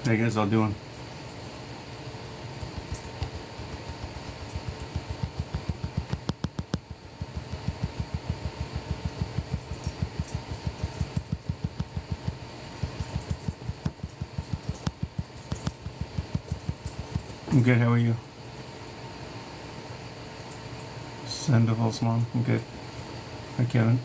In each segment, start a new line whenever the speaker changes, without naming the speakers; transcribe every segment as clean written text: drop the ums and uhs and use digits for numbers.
How you guys all doing? I'm good. How are you? Sandoval's mom. I'm good. Hi, Kevin.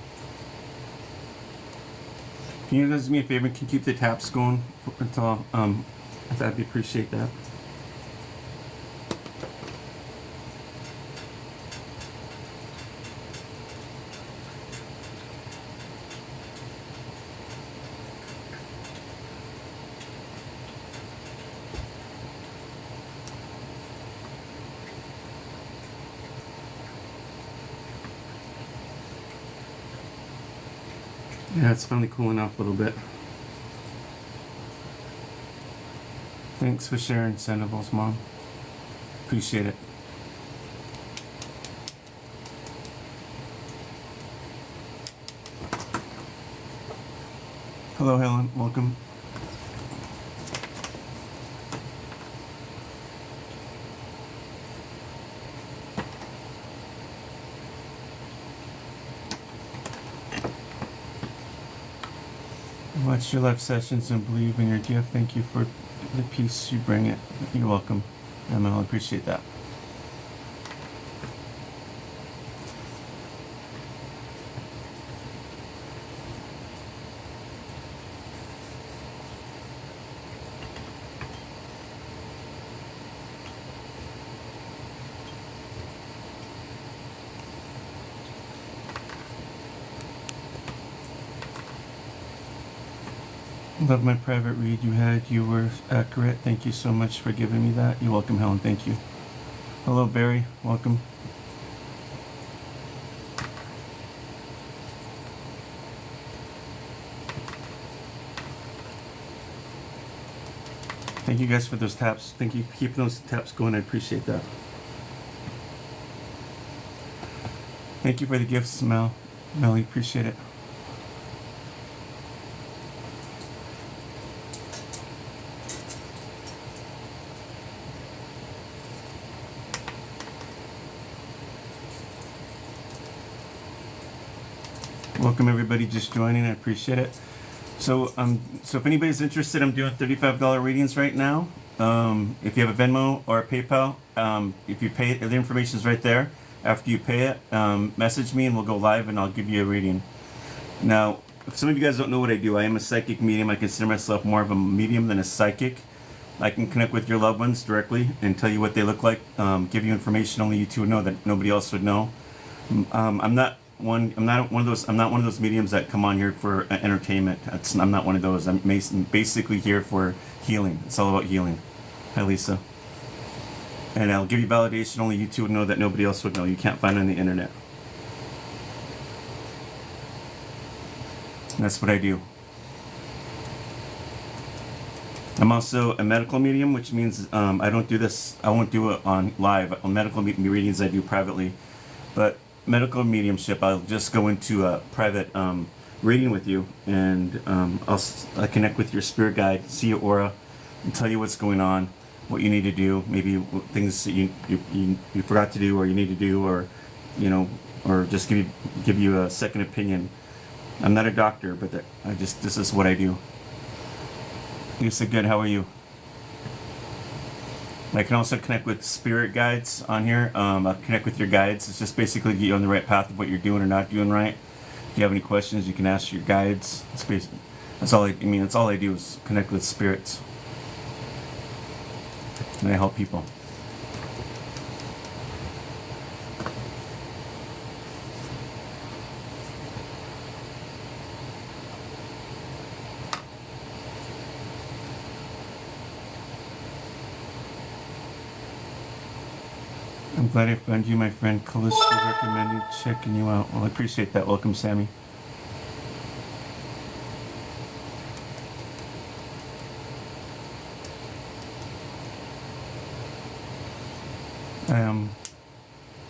Can you guys do me a favor? Can you keep the taps going until I'd appreciate that. Yeah, it's finally cooling off a little bit. Thanks for sharing, Sandoval's mom. Appreciate it. Hello, Helen. Welcome. Watch your live sessions and believe in your gift. Thank you for the peace you bring it. You're welcome. I appreciate that. Love my private read you had. You were accurate. Thank you so much for giving me that. You're welcome, Helen. Thank you. Hello, Barry. Welcome. Thank you guys for those taps. Thank you for keeping those taps going. I appreciate that. Thank you for the gifts, Melly. Appreciate it. Welcome everybody just joining. I appreciate it. So if anybody's interested, I'm doing $35 readings right now. If you have a Venmo or a PayPal, if you pay, the information's right there. After you pay it, message me and we'll go live and I'll give you a reading. Now, if some of you guys don't know what I do, I am a psychic medium. I consider myself more of a medium than a psychic. I can connect with your loved ones directly and tell you what they look like, give you information only you two would know that nobody else would know. I'm not one of those mediums that come on here for entertainment. I'm not one of those. I'm basically here for healing. It's all about healing. Hi, Lisa. And I'll give you validation only you two would know that nobody else would know. You can't find it on the internet. And that's what I do. I'm also a medical medium, which means I don't do this. I won't do it on live. On medical readings, I do privately, but medical mediumship, I'll just go into a private reading with you, and I'll connect with your spirit guide, see your aura, and tell you what's going on, what you need to do, maybe things that you forgot to do, or you need to do, or or just give you a second opinion. I'm not a doctor, but this is what I do. Lisa, good. How are you? I can also connect with spirit guides on here. I'll connect with your guides. It's just basically get you on the right path of what you're doing or not doing right. If you have any questions, you can ask your guides. That's all I mean. That's all I do is connect with spirits, and I help people. I'm glad I found you, my friend. Callisto recommended checking you out. Well, I appreciate that. Welcome, Sammy.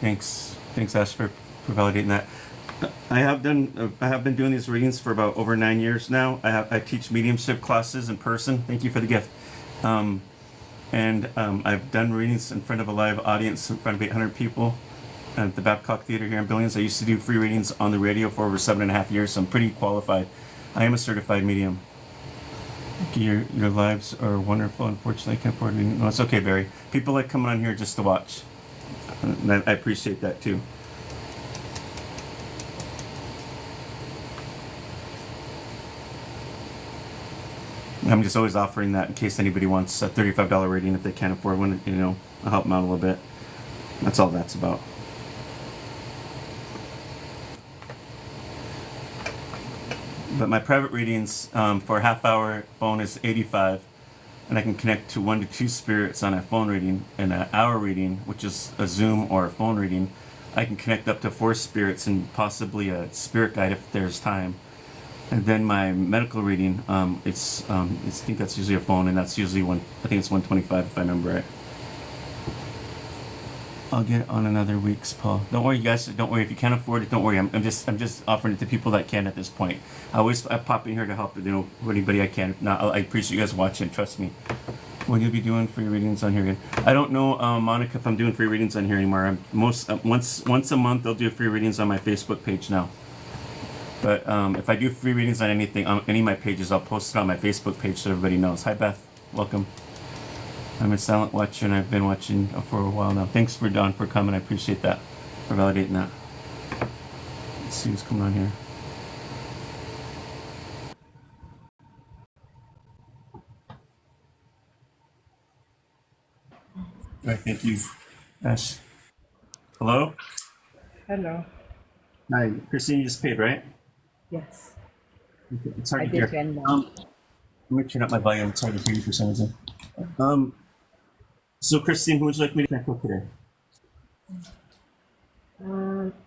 Thanks, Ash, for validating that. I have been doing these readings for about over 9 years now. I teach mediumship classes in person. Thank you for the gift. And I've done readings in front of a live audience in front of 800 people at the Babcock Theater here in Billings. I used to do free readings on the radio for over 7.5 years, so I'm pretty qualified. I am a certified medium. Your lives are wonderful. Unfortunately, I can't afford it. No, it's okay, Barry. People like coming on here just to watch. And I appreciate that too. I'm just always offering that in case anybody wants a $35 rating if they can't afford one. I'll help them out a little bit. That's all that's about. But my private readings for a half-hour phone is $85, and I can connect to 1 to 2 spirits on a phone reading. And an hour reading, which is a Zoom or a phone reading, I can connect up to 4 spirits and possibly a spirit guide if there's time. And then my medical reading, I think that's usually a phone, and that's usually I think it's $125 if I remember right. I'll get on another week's, Paul. Don't worry, you guys. Don't worry if you can't afford it. Don't worry. I'm just offering it to people that can at this point. I pop in here to help anybody I can. I appreciate you guys watching. Trust me. What you'll be doing free readings on here again? I don't know, Monica, if I'm doing free readings on here anymore. Once a month I'll do free readings on my Facebook page now. But if I do free readings on anything, on any of my pages, I'll post it on my Facebook page so everybody knows. Hi, Beth. Welcome. I'm a silent watcher, and I've been watching for a while now. Thanks, Don, for coming. I appreciate that, for validating that. Let's see what's coming on here. All right, thank you. Ash. Hello?
Hello.
Hi, Christine, you just paid, right?
Yes.
Okay. It's hard
I
to
did
hear.
Venmo.
Let me turn up my volume. It's hard to hear you for some reason. So, Christine, who would you like me to connect with today?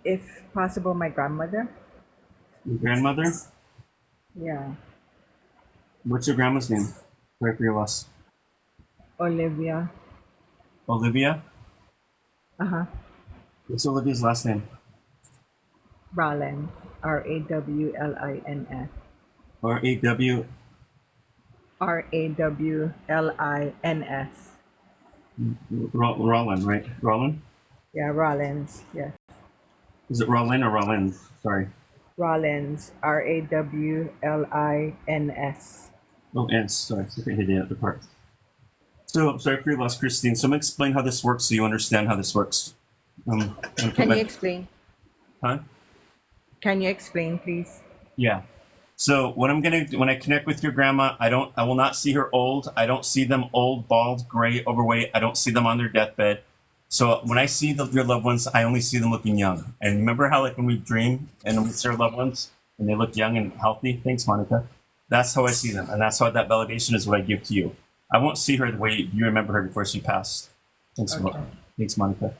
If possible, my grandmother.
Your grandmother?
Yeah.
What's your grandma's name? Sorry for your loss.
Olivia.
Olivia?
Uh-huh.
What's Olivia's last name?
Rawlins. Rawlins.
R-A-W.
Rawlins.
Rollin, right? Rollin?
Yeah, Rawlins. Yes.
Is it Rollin or Rollins? Sorry.
Rawlins. Rawlins.
Oh, and sorry. I hit the other part. So, sorry for your loss, Christine. So I'm going to explain how this works so you understand how this works.
Can you explain?
Huh?
Can you explain, please?
Yeah. So what I'm gonna do when I connect with your grandma, I will not see her old. I don't see them old, bald, gray, overweight. I don't see them on their deathbed. So when I see your loved ones, I only see them looking young. And remember how when we dream and we see our loved ones and they look young and healthy? Thanks, Monica. That's how I see them, and that's how that validation is what I give to you. I won't see her the way you remember her before she passed. Thanks,
Okay.
Thanks, Monica.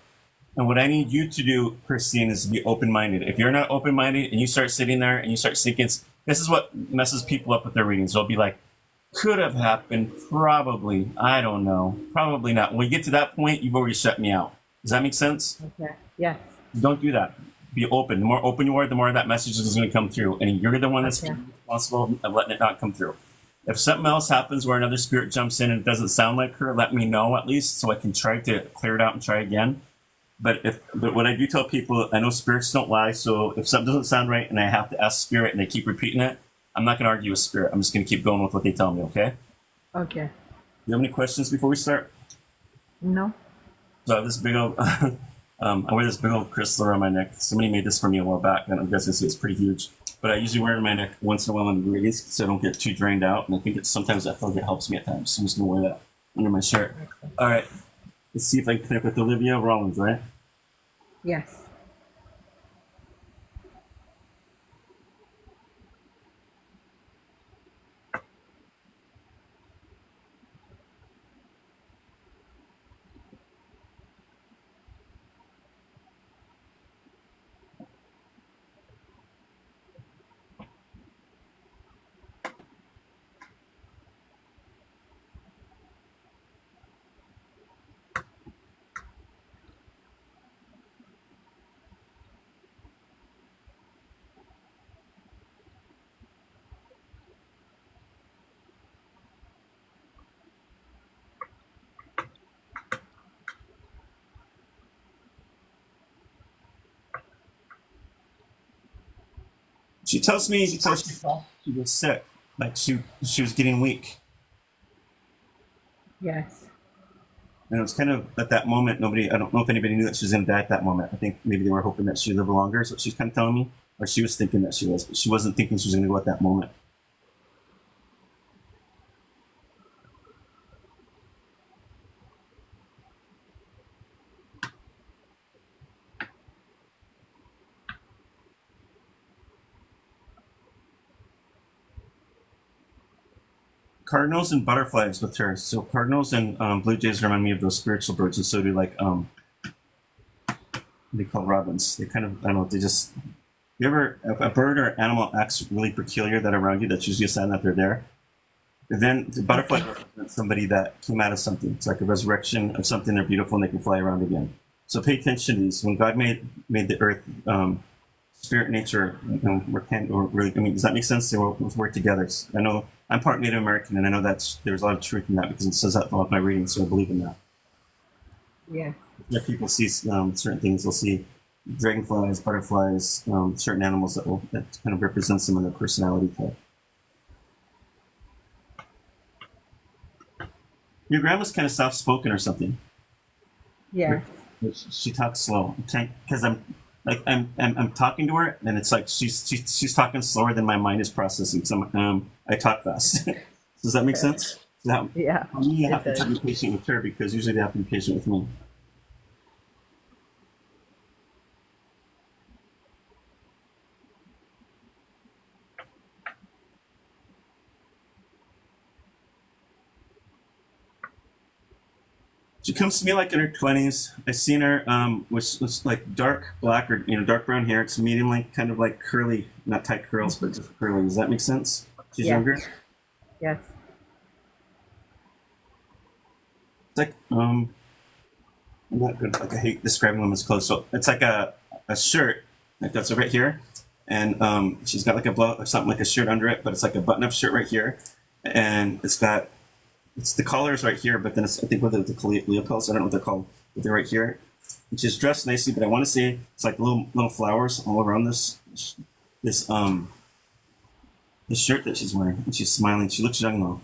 And what I need you to do, Christine, is to be open-minded. If you're not open-minded and you start sitting there and you start thinking, this is what messes people up with their readings. They'll be like, could have happened, probably, I don't know, probably not. When you get to that point, you've already shut me out. Does that make sense?
Okay. Yes.
Don't do that. Be open. The more open you are, the more that message is going to come through. And you're the one that's responsible of letting it not come through. If something else happens where another spirit jumps in and it doesn't sound like her, let me know at least so I can try to clear it out and try again. But what I do tell people, I know spirits don't lie, so if something doesn't sound right and I have to ask spirit and they keep repeating it, I'm not going to argue with spirit. I'm just going to keep going with what they tell me, okay?
Okay.
You have any questions before we start?
No.
So I have this big old, I wear this big old crystal around my neck. Somebody made this for me a while back, and I'm guessing it's pretty huge. But I usually wear it on my neck once in a while in readings so I don't get too drained out. And I think sometimes I feel like it helps me at times. So I'm just going to wear that under my shirt. All right. Let's see if I can connect with Olivia Rawlins, right?
Yes.
She tells me she was sick, like she was getting weak,
Yes.
and it was kind of at that moment. Nobody, I don't know if anybody knew that she was going to die at that moment. I think maybe they were hoping that she'd live longer. Is what she's kind of telling me, or she was thinking that she was, but she wasn't thinking she was going to go at that moment. Cardinals and butterflies with her. So cardinals and blue jays remind me of those spiritual birds, and so do like they call robins. They kind of, I don't know. They just, you ever, if a bird or animal acts really peculiar that around you, that's usually a sign that they're there. And then the butterfly represents somebody that came out of something. It's like a resurrection of something. They're beautiful and they can fly around again. So pay attention to these. When God made the earth, spirit, nature, or really, I mean, does that make sense? They will work together. I know I'm part Native American, and I know there's a lot of truth in that because it says that in all of my readings, so I believe in that.
Yes.
Yeah, people see certain things. They'll see dragonflies, butterflies, certain animals that kind of represents them in their personality type. Your grandma's kind of soft-spoken or something.
Yes.
She talks slow because I'm talking to her, and it's like she's talking slower than my mind is processing. So I talk fast. Does that make sense? So
Yeah.
you have
It
to
does.
be patient with her because usually they have to be patient with me. She comes to me like in her 20s. I seen her with like dark black or dark brown hair. It's medium length, kind of like curly, not tight curls, but just curly. Does that make sense? She's
Yes.
younger.
Yes.
It's like I'm not good. Like I hate describing women's clothes. So it's like a shirt like that's right here, and she's got like a blouse or something like a shirt under it, but it's like a button-up shirt right here, and it's the collars right here, but then it's I think whether the lapels, I don't know what they're called, but they're right here. And she's dressed nicely, but I want to say it's like little flowers all around this this shirt that she's wearing, and she's smiling. She looks young though.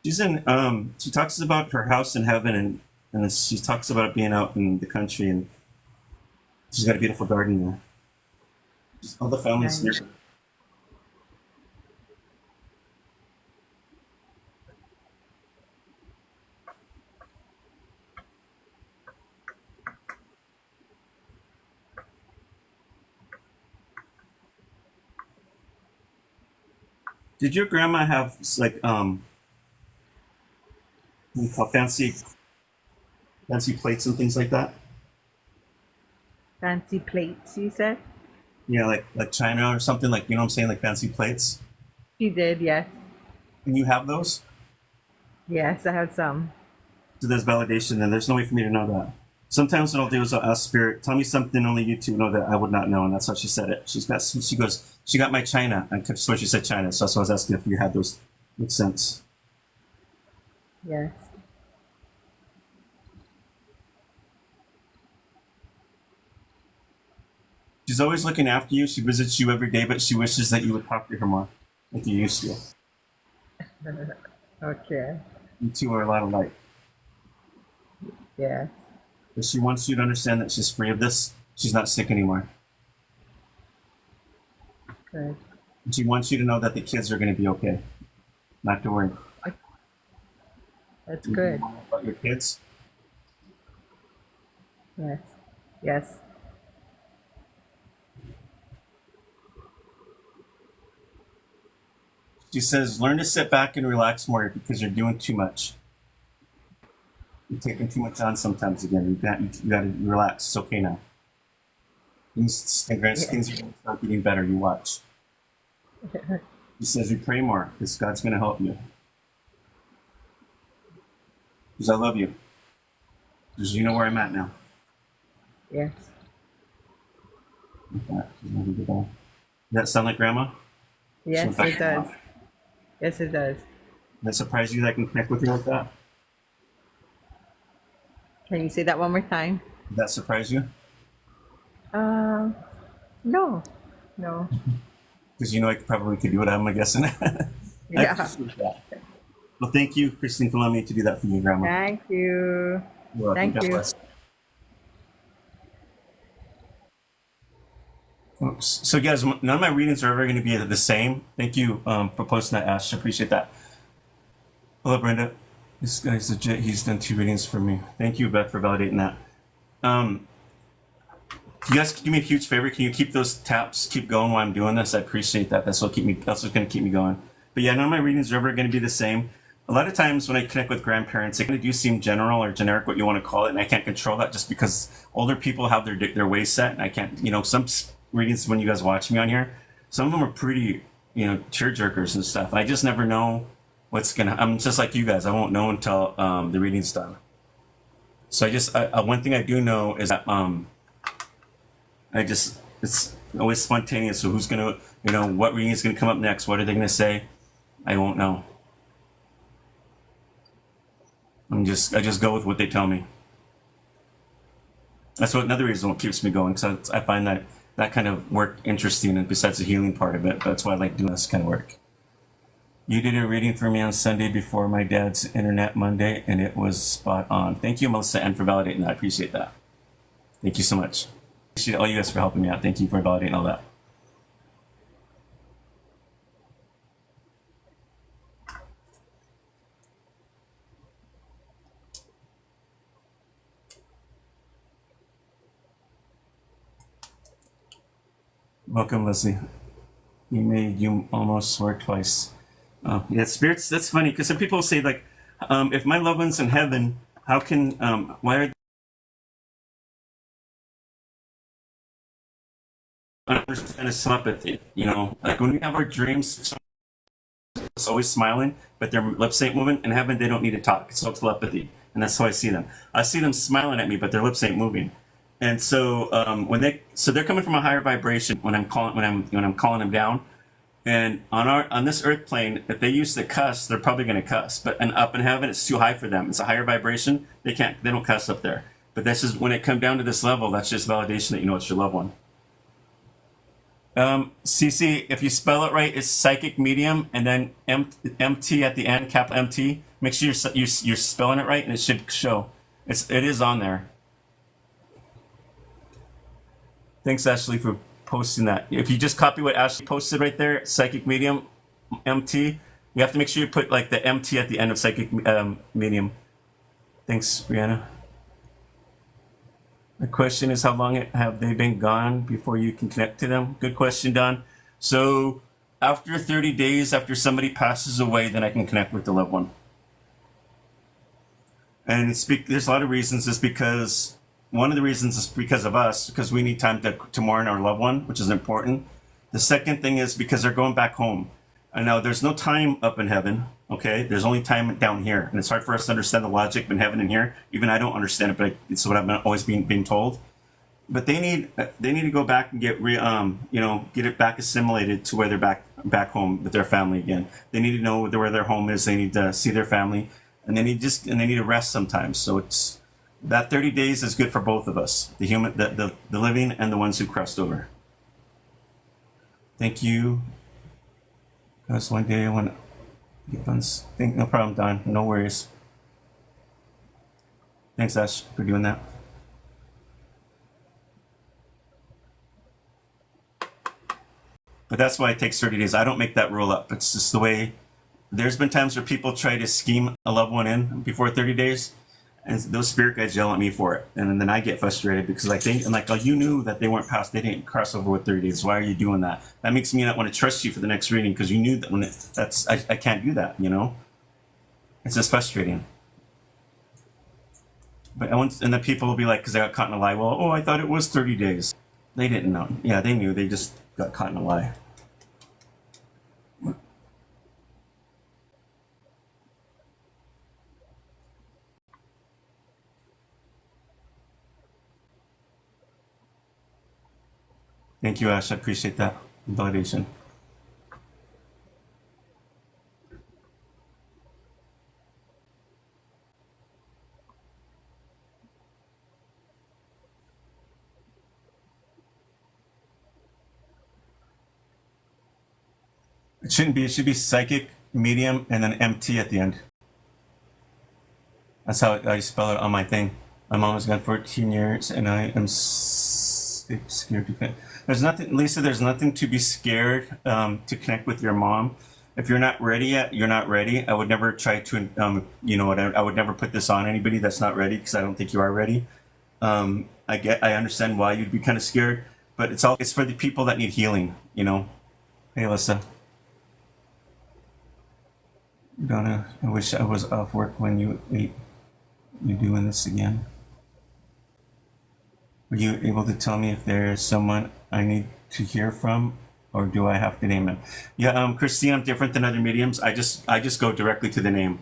She's in. She talks about her house in heaven, and she talks about being out in the country, and she's got a beautiful garden there. All the families
Nice.
near. Did your grandma have like what do you call fancy plates and things like that?
Fancy plates, you said?
Yeah, like china or something like what I'm saying, like fancy plates.
She did, yes.
And you have those?
Yes, I have some.
So there's validation, and there's no way for me to know that. Sometimes what I'll do is I'll ask Spirit, tell me something only you two know that I would not know, and that's how she said it. She goes, she got my china, and so she said china. So that's why I was asking if you had those. Makes sense.
Yes.
She's always looking after you. She visits you every day, but she wishes that you would talk to her more, like you used to.
Okay.
You two are a lot alike.
Yes.
But she wants you to understand that she's free of this. She's not sick anymore.
Good.
And she wants you to know that the kids are going to be okay. Not to worry.
That's good.
About your kids.
Yes. Yes.
She says, learn to sit back and relax more because you're doing too much. You're taking too much on sometimes again. You got to relax. It's okay now. Things are going to start getting better. You watch. He says you pray more because God's going to help you. Because I love you. Because you know where I'm at now.
Yes.
Does that sound like Grandma?
Yes,
So
it does. Yes, it does.
Does that surprise you that I can connect with you like that?
Can you say that one more time?
Did that surprise you?
Uh, no. No.
Because you know I probably could do it, I'm guessing. I
Yeah.
appreciate that. Well, thank you, Christine, for allowing me to do that for you, Grandma.
Thank you.
You're welcome.
Thank
God
you.
bless. Oops. So, guys, none of my readings are ever going to be the same. Thank you for posting that, Ash. I appreciate that. Hello, Brenda. This guy's legit. He's done 2 readings for me. Thank you, Beth, for validating that. You guys do me a huge favor. Can you keep those taps keep going while I'm doing this? I appreciate that. That's what's going to keep me going. But yeah, none of my readings are ever going to be the same. A lot of times when I connect with grandparents, they kind of do seem general or generic, what you want to call it, and I can't control that just because older people have their ways set, and I can't. Some readings when you guys watch me on here, some of them are pretty, tearjerkers and stuff. I just never know what's gonna. I'm just like you guys. I won't know until the reading's done. So one thing I do know is that it's always spontaneous. So who's gonna, what reading is gonna come up next? What are they gonna say? I won't know. I just go with what they tell me. That's another reason what keeps me going, because I find that kind of work interesting, and besides the healing part of it, that's why I like doing this kind of work. You did a reading for me on Sunday before my dad's internet Monday, and it was spot on. Thank you, Melissa, and for validating that. I appreciate that. Thank you so much. Appreciate all you guys for helping me out. Thank you for validating all that. Welcome, Leslie. You almost swore twice. Yeah, spirits. That's funny because some people say like, if my loved one's in heaven, how can why are they understand telepathy? Like when we have our dreams, it's always smiling, but their lips ain't moving. In heaven, they don't need to talk. It's all telepathy, and that's how I see them. I see them smiling at me, but their lips ain't moving. And so they're coming from a higher vibration when I'm calling them down. And on this earth plane, if they use the cuss, they're probably going to cuss. But up in heaven, it's too high for them. It's a higher vibration. They don't cuss up there. But that's just when it comes down to this level. That's just validation that it's your loved one. CC, if you spell it right, it's psychic medium, and then MT at the end, capital MT. Make sure you're spelling it right, and it should show. It is on there. Thanks, Ashley, for posting that. If you just copy what Ashley posted right there, psychic medium, MT, you have to make sure you put like the MT at the end of psychic medium. Thanks, Brianna. The question is, how long have they been gone before you can connect to them? Good question, Don. So after 30 days, after somebody passes away, then I can connect with the loved one. And there's a lot of reasons. It's because one of the reasons is because of us, because we need time to mourn our loved one, which is important. The second thing is because they're going back home. And now there's no time up in heaven, okay? There's only time down here. And it's hard for us to understand the logic in heaven and here. Even I don't understand it, but it's what I've always been told. But they need to go back and get it back assimilated to where they're back home with their family again. They need to know where their home is. They need to see their family, and they need to rest sometimes. So it's that 30 days is good for both of us, the living and the ones who crossed over. Thank you. Because one day I want to get fun. No problem, Don. No worries. Thanks, Ash, for doing that. But that's why it takes 30 days. I don't make that rule up. It's just the way. There's been times where people try to scheme a loved one in before 30 days, and those spirit guides yell at me for it. And then I get frustrated because I think, I'm like, oh, you knew that they they didn't cross over with 30 days. Why are you doing that? That makes me not want to trust you for the next reading because you knew that I can't do that, It's just frustrating. But and then people will be like, because they got caught in a lie, well, I thought it was 30 days. They didn't know. Yeah, they knew. They just got caught in a lie. Thank you, Ash. I appreciate that validation. It shouldn't be. It should be psychic, medium, and then MT at the end. That's how I spell it on my thing. My mom has gone 14 years, and I am scared to connect. There's nothing, Lisa. There's nothing to be scared to connect with your mom. If you're not ready yet, you're not ready. I would never try to, you know what? I would never put this on anybody that's not ready because I don't think you are ready. I understand why you'd be kind of scared, but it's for the people that need healing. You know. Hey, Alyssa. Donna, I wish I was off work when you ate. You doing this again? Were you able to tell me if there is someone I need to hear from, or do I have to name them? Yeah, Christine, I'm different than other mediums. I just go directly to the name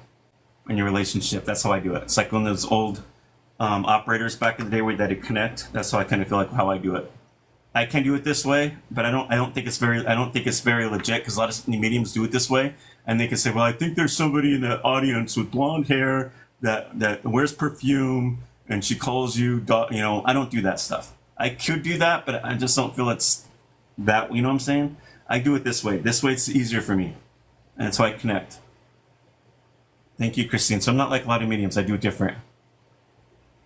in your relationship. That's how I do it. It's like one of those old operators back in the day where that connect. That's how I kind of feel like how I do it. I can do it this way, but I don't think it's very legit because a lot of mediums do it this way, and they can say, well, I think there's somebody in the audience with blonde hair that wears perfume and she calls you, you know. I don't do that stuff. I could do that, but I just don't feel it's that, you know what I'm saying? I do it this way. This way it's easier for me, and that's how I connect. Thank you, Christine. So I'm not like a lot of mediums. I do it different.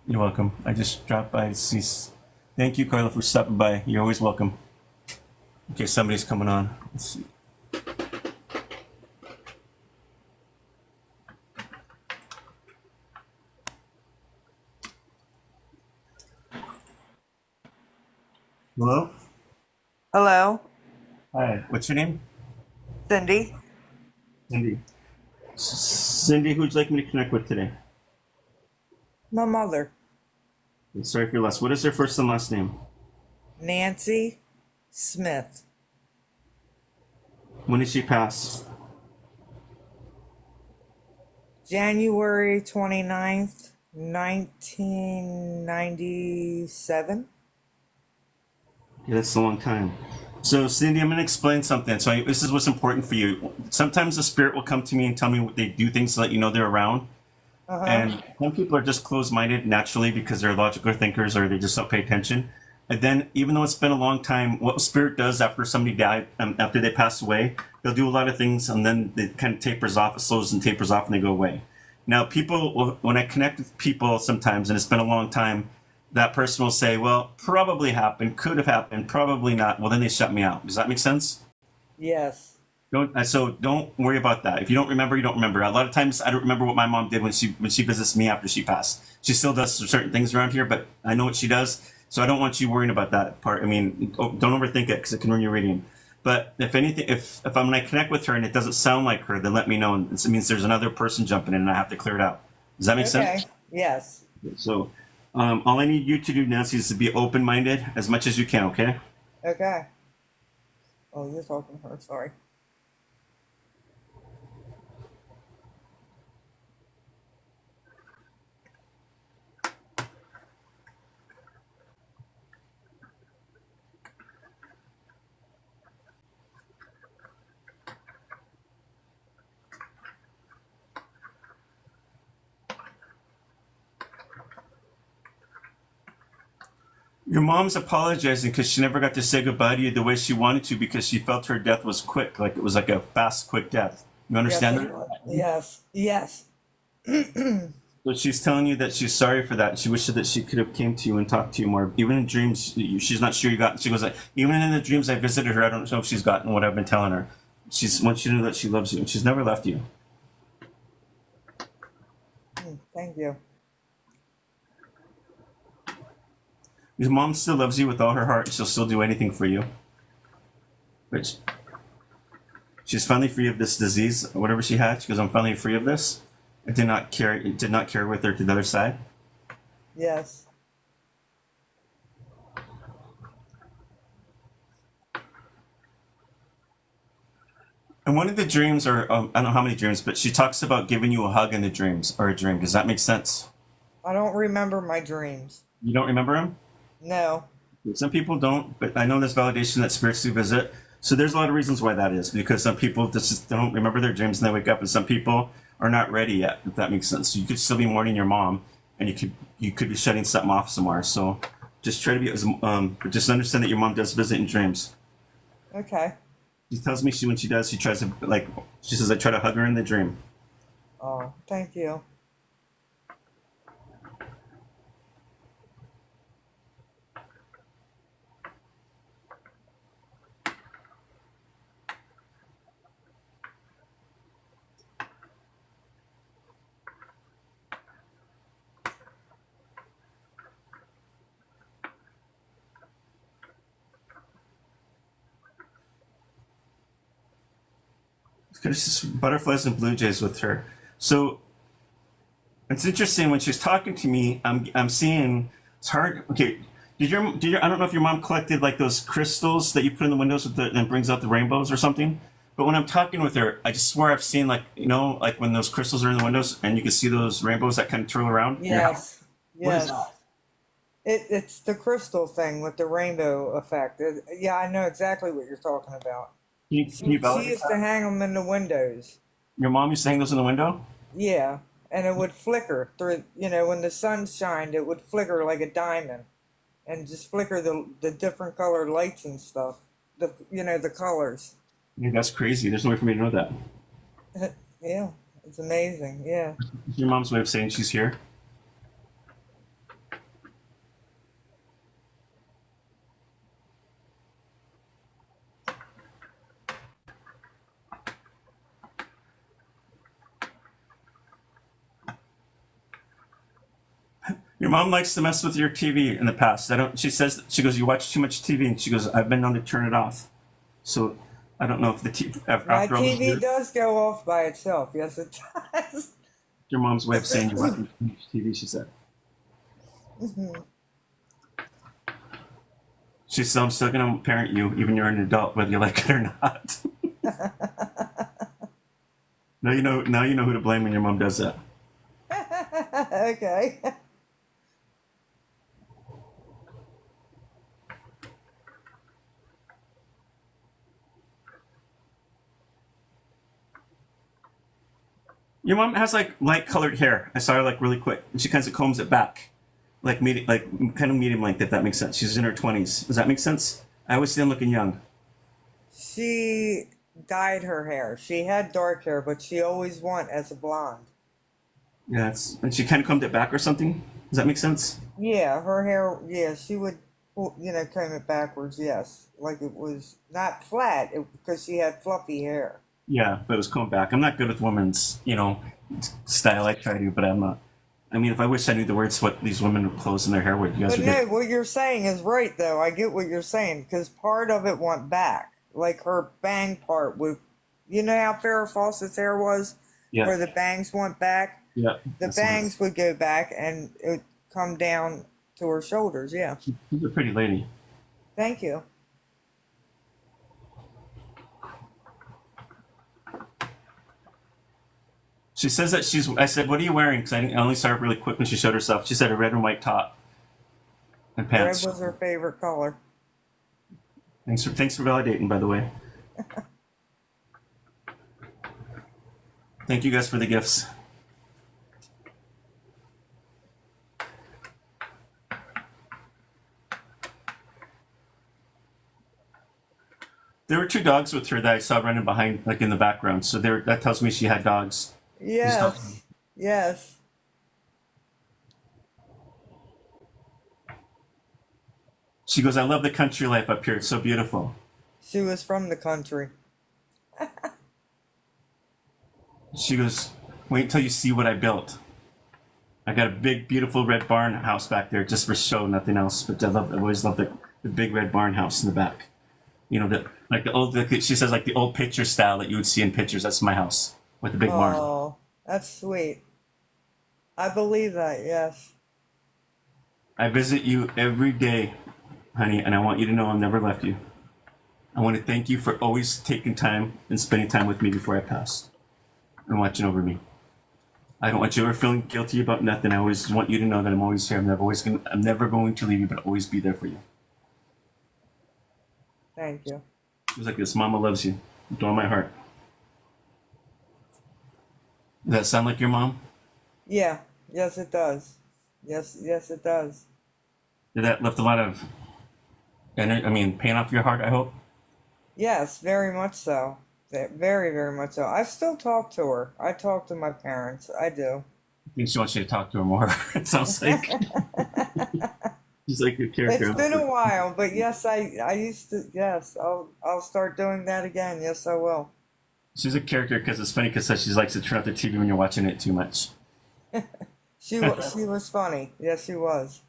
You're welcome. I just dropped by to see. Thank you, Carla, for stopping by. You're always welcome. Okay, somebody's coming on. Let's see. Hello?
Hello,
Hi. What's your name?
Cindy.
Cindy. Cindy, who'd you like me to connect with today?
My mother,
Sorry for your loss. What is her first and last name?
Nancy Smith.
When did she pass?
January 29th, 1997.
Yeah, that's a long time. So, Cindy, I'm going to explain something. So, this is what's important for you. Sometimes the spirit will come to me and tell me what they do things to let you know they're around. And some people are just closed-minded naturally because they're logical thinkers or they just don't pay attention. And then, even though it's been a long time, what spirit does after somebody died, after they pass away, they'll do a lot of things, and then it kind of tapers off, it slows and tapers off, and they go away. Now, people, when I connect with people sometimes, and it's been a long time, that person will say, well, probably happened, could have happened, probably not. Well, then they shut me out. Does that make sense?
Yes.
So don't worry about that. If you don't remember, you don't remember. A lot of times I don't remember what my mom did when she visits me after she passed. She still does certain things around here, but I know what she does. So I don't want you worrying about that part. I mean, don't overthink it because it can ruin your reading. But if anything, if I'm going to connect with her and it doesn't sound like her, then let me know. And it means there's another person jumping in and I have to clear it out. Does that make sense?
Yes.
So all I need you to do, Nancy, is to be open-minded as much as you can, okay?
Okay. Oh, you're talking to her. Sorry.
Your mom's apologizing because she never got to say goodbye to you the way she wanted to because she felt her death was quick, like it was like a fast, quick death. You understand that?
Yes. Yes.
So she's telling you that she's sorry for that. She wishes that she could have came to you and talked to you more. Even in dreams, she's not sure you got. She was like, even in the dreams I visited her, I don't know if she's gotten what I've been telling her. She wants you to know that she loves you and she's never left you.
Thank you.
Your mom still loves you with all her heart. She'll still do anything for you. But she's finally free of this disease, or whatever she had. She goes, I'm finally free of this. It did not carry with her to the other side.
Yes.
And one of the dreams, or I don't know how many dreams, but she talks about giving you a hug in the dreams, or a dream. Does that make sense?
I don't remember my dreams.
You don't remember him?
No.
Some people don't, but I know there's validation that spirits do visit. So there's a lot of reasons why that is, because some people just don't remember their dreams and they wake up, and some people are not ready yet, if that makes sense. So you could still be mourning your mom, and you could be shutting something off somewhere. So just try to be just understand that your mom does visit in dreams.
Okay.
She tells me when she does, she tries to she says I try to hug her in the dream.
Oh, thank you.
It's just butterflies and blue jays with her. So it's interesting when she's talking to me. I'm seeing it's hard. Okay, did your I don't know if your mom collected like those crystals that you put in the windows and brings out the rainbows or something. But when I'm talking with her, I just swear I've seen like like when those crystals are in the windows and you can see those rainbows that kind of twirl around.
Yes.
What is
Yes.
that?
It's the crystal thing with the rainbow effect. Yeah, I know exactly what you're talking about.
Can you
She
validate
used
that?
to hang them in the windows.
Your mom used to hang those in the window.
Yeah, and it would flicker through. When the sun shined, it would flicker like a diamond, and just flicker the different colored lights and stuff. The colors.
Yeah, that's crazy. There's no way for me to know that.
Yeah, it's amazing. Yeah.
Your mom's way of saying she's here. Your mom likes to mess with your TV in the past. I don't. She goes, you watch too much TV, and she goes, I've been known to turn it off. So I don't know if the TV
My
after all these
TV
years,
does go off by itself. Yes, it does.
your mom's way of saying you're watching too much TV. She said. She said, I'm still gonna parent you, even you're an adult, whether you like it or not. Now you know. Now you know who to blame when your mom does that.
Okay.
Your mom has like light colored hair. I saw her like really quick, and she kind of combs it back, like kind of medium length, if that makes sense. She's in her 20s. Does that make sense? I always see them looking young.
She dyed her hair. She had dark hair, but she always went as a blonde.
Yeah, and she kind of combed it back or something. Does that make sense?
Yeah, her hair. Yeah, she would, comb it backwards. Yes, like it was not flat because she had fluffy hair.
Yeah, but it was combed back. I'm not good with women's, style. I try to, but I'm not. I mean, if I wish I knew the words, what these women with clothes in their hair, what you guys
But
would
no,
get.
what you're saying is right, though. I get what you're saying because part of it went back, like her bang part with, how Farrah Fawcett's hair was, where
Yeah,
the bangs went back.
yeah.
The
That's nice.
bangs would go back and it would come down to her shoulders. Yeah.
She's a pretty lady.
Thank you.
She says that I said, what are you wearing? Because I only saw her really quick when she showed herself. She said a red and white top and
Red
pants.
was her favorite color.
Thanks for validating, by the way. Thank you guys for the gifts. There were two dogs with her that I saw running behind, like in the background. So that tells me she had dogs.
Yes. Yes.
She goes, I love the country life up here. It's so beautiful.
She was from the country.
She goes, wait till you see what I built. I got a big, beautiful red barn house back there just for show, nothing else. But I've always loved the big red barn house in the back. She says, like the old picture style that you would see in pictures. That's my house with the big barn.
Oh, that's sweet. I believe that, yes.
I visit you every day, honey, and I want you to know I've never left you. I want to thank you for always taking time and spending time with me before I passed and watching over me. I don't want you ever feeling guilty about nothing. I always want you to know that I'm always here. I'm never going to leave you, but I'll always be there for you.
Thank you.
She was like this. Mama loves you with all my heart. Does that sound like your mom?
Yeah. Yes, it does. Yes, it does.
Did that lift a lot of pain off your heart, I hope?
Yes, very much so. Very, very much so. I still talk to her. I talk to my parents. I do.
I think she wants you to talk to her more. It sounds like she's like your character.
It's been a while, but yes, I used to. Yes, I'll start doing that again. Yes, I will.
She's a character because it's funny because she likes to turn off the TV when you're watching it too much.
She was funny. Yes, she was.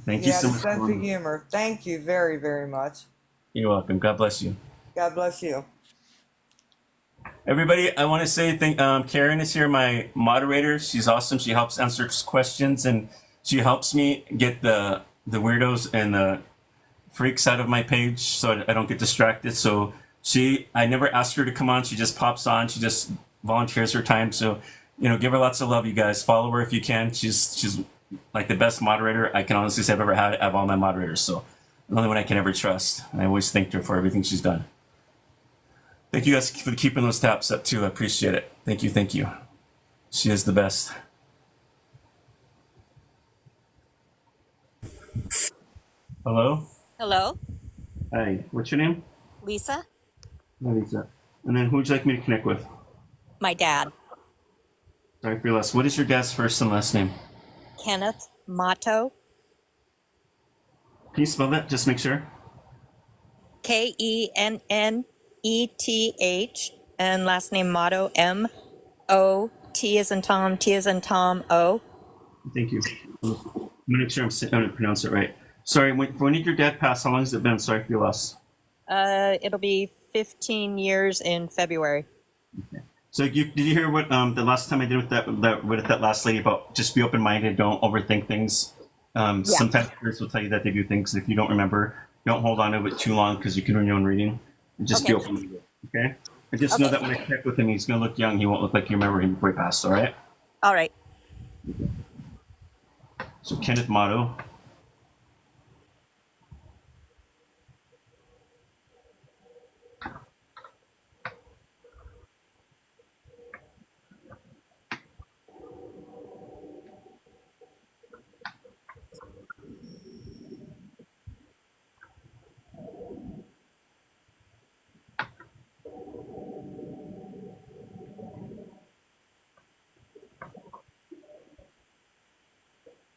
Thank
She
you
had
so
a
much.
sense of humor. Thank you very, very much.
You're welcome. God bless you.
God bless you.
Everybody, I want to say thank Karen is here, my moderator. She's awesome. She helps answer questions and she helps me get the weirdos and the freaks out of my page so I don't get distracted. So I never ask her to come on. She just pops on. She just volunteers her time. So, give her lots of love, you guys. Follow her if you can. She's like the best moderator I can honestly say I've ever had out of all my moderators. So the only one I can ever trust. And I always thanked her for everything she's done. Thank you guys for keeping those taps up too. I appreciate it. Thank you. Thank you. She is the best. Hello?
Hello,
Hi. What's your name?
Lisa.
Lisa. And then who would you like me to connect with?
My dad,
Sorry for your loss. What is your dad's first and last name?
Kenneth Motto,
Can you spell that? Just make sure.
Kenneth, and last name Motto, Mot as in Tom, T as in Tom, O.
Thank you. I'm gonna make sure I'm going to pronounce it right. Sorry, when did your dad pass? How long has it been? Sorry for your loss.
It'll be 15 years in February.
So did you hear what the last time I did with that last lady about just be open minded, don't overthink things. Sometimes spirits will tell you that they do things. If you don't remember, don't hold on to it too long because you can ruin your own reading. And just be
Okay.
open minded. Okay. And just know
Okay.
that when I check with him, he's going to look young. He won't look like you remember him before he passed. All right.
All right.
So Kenneth Motto.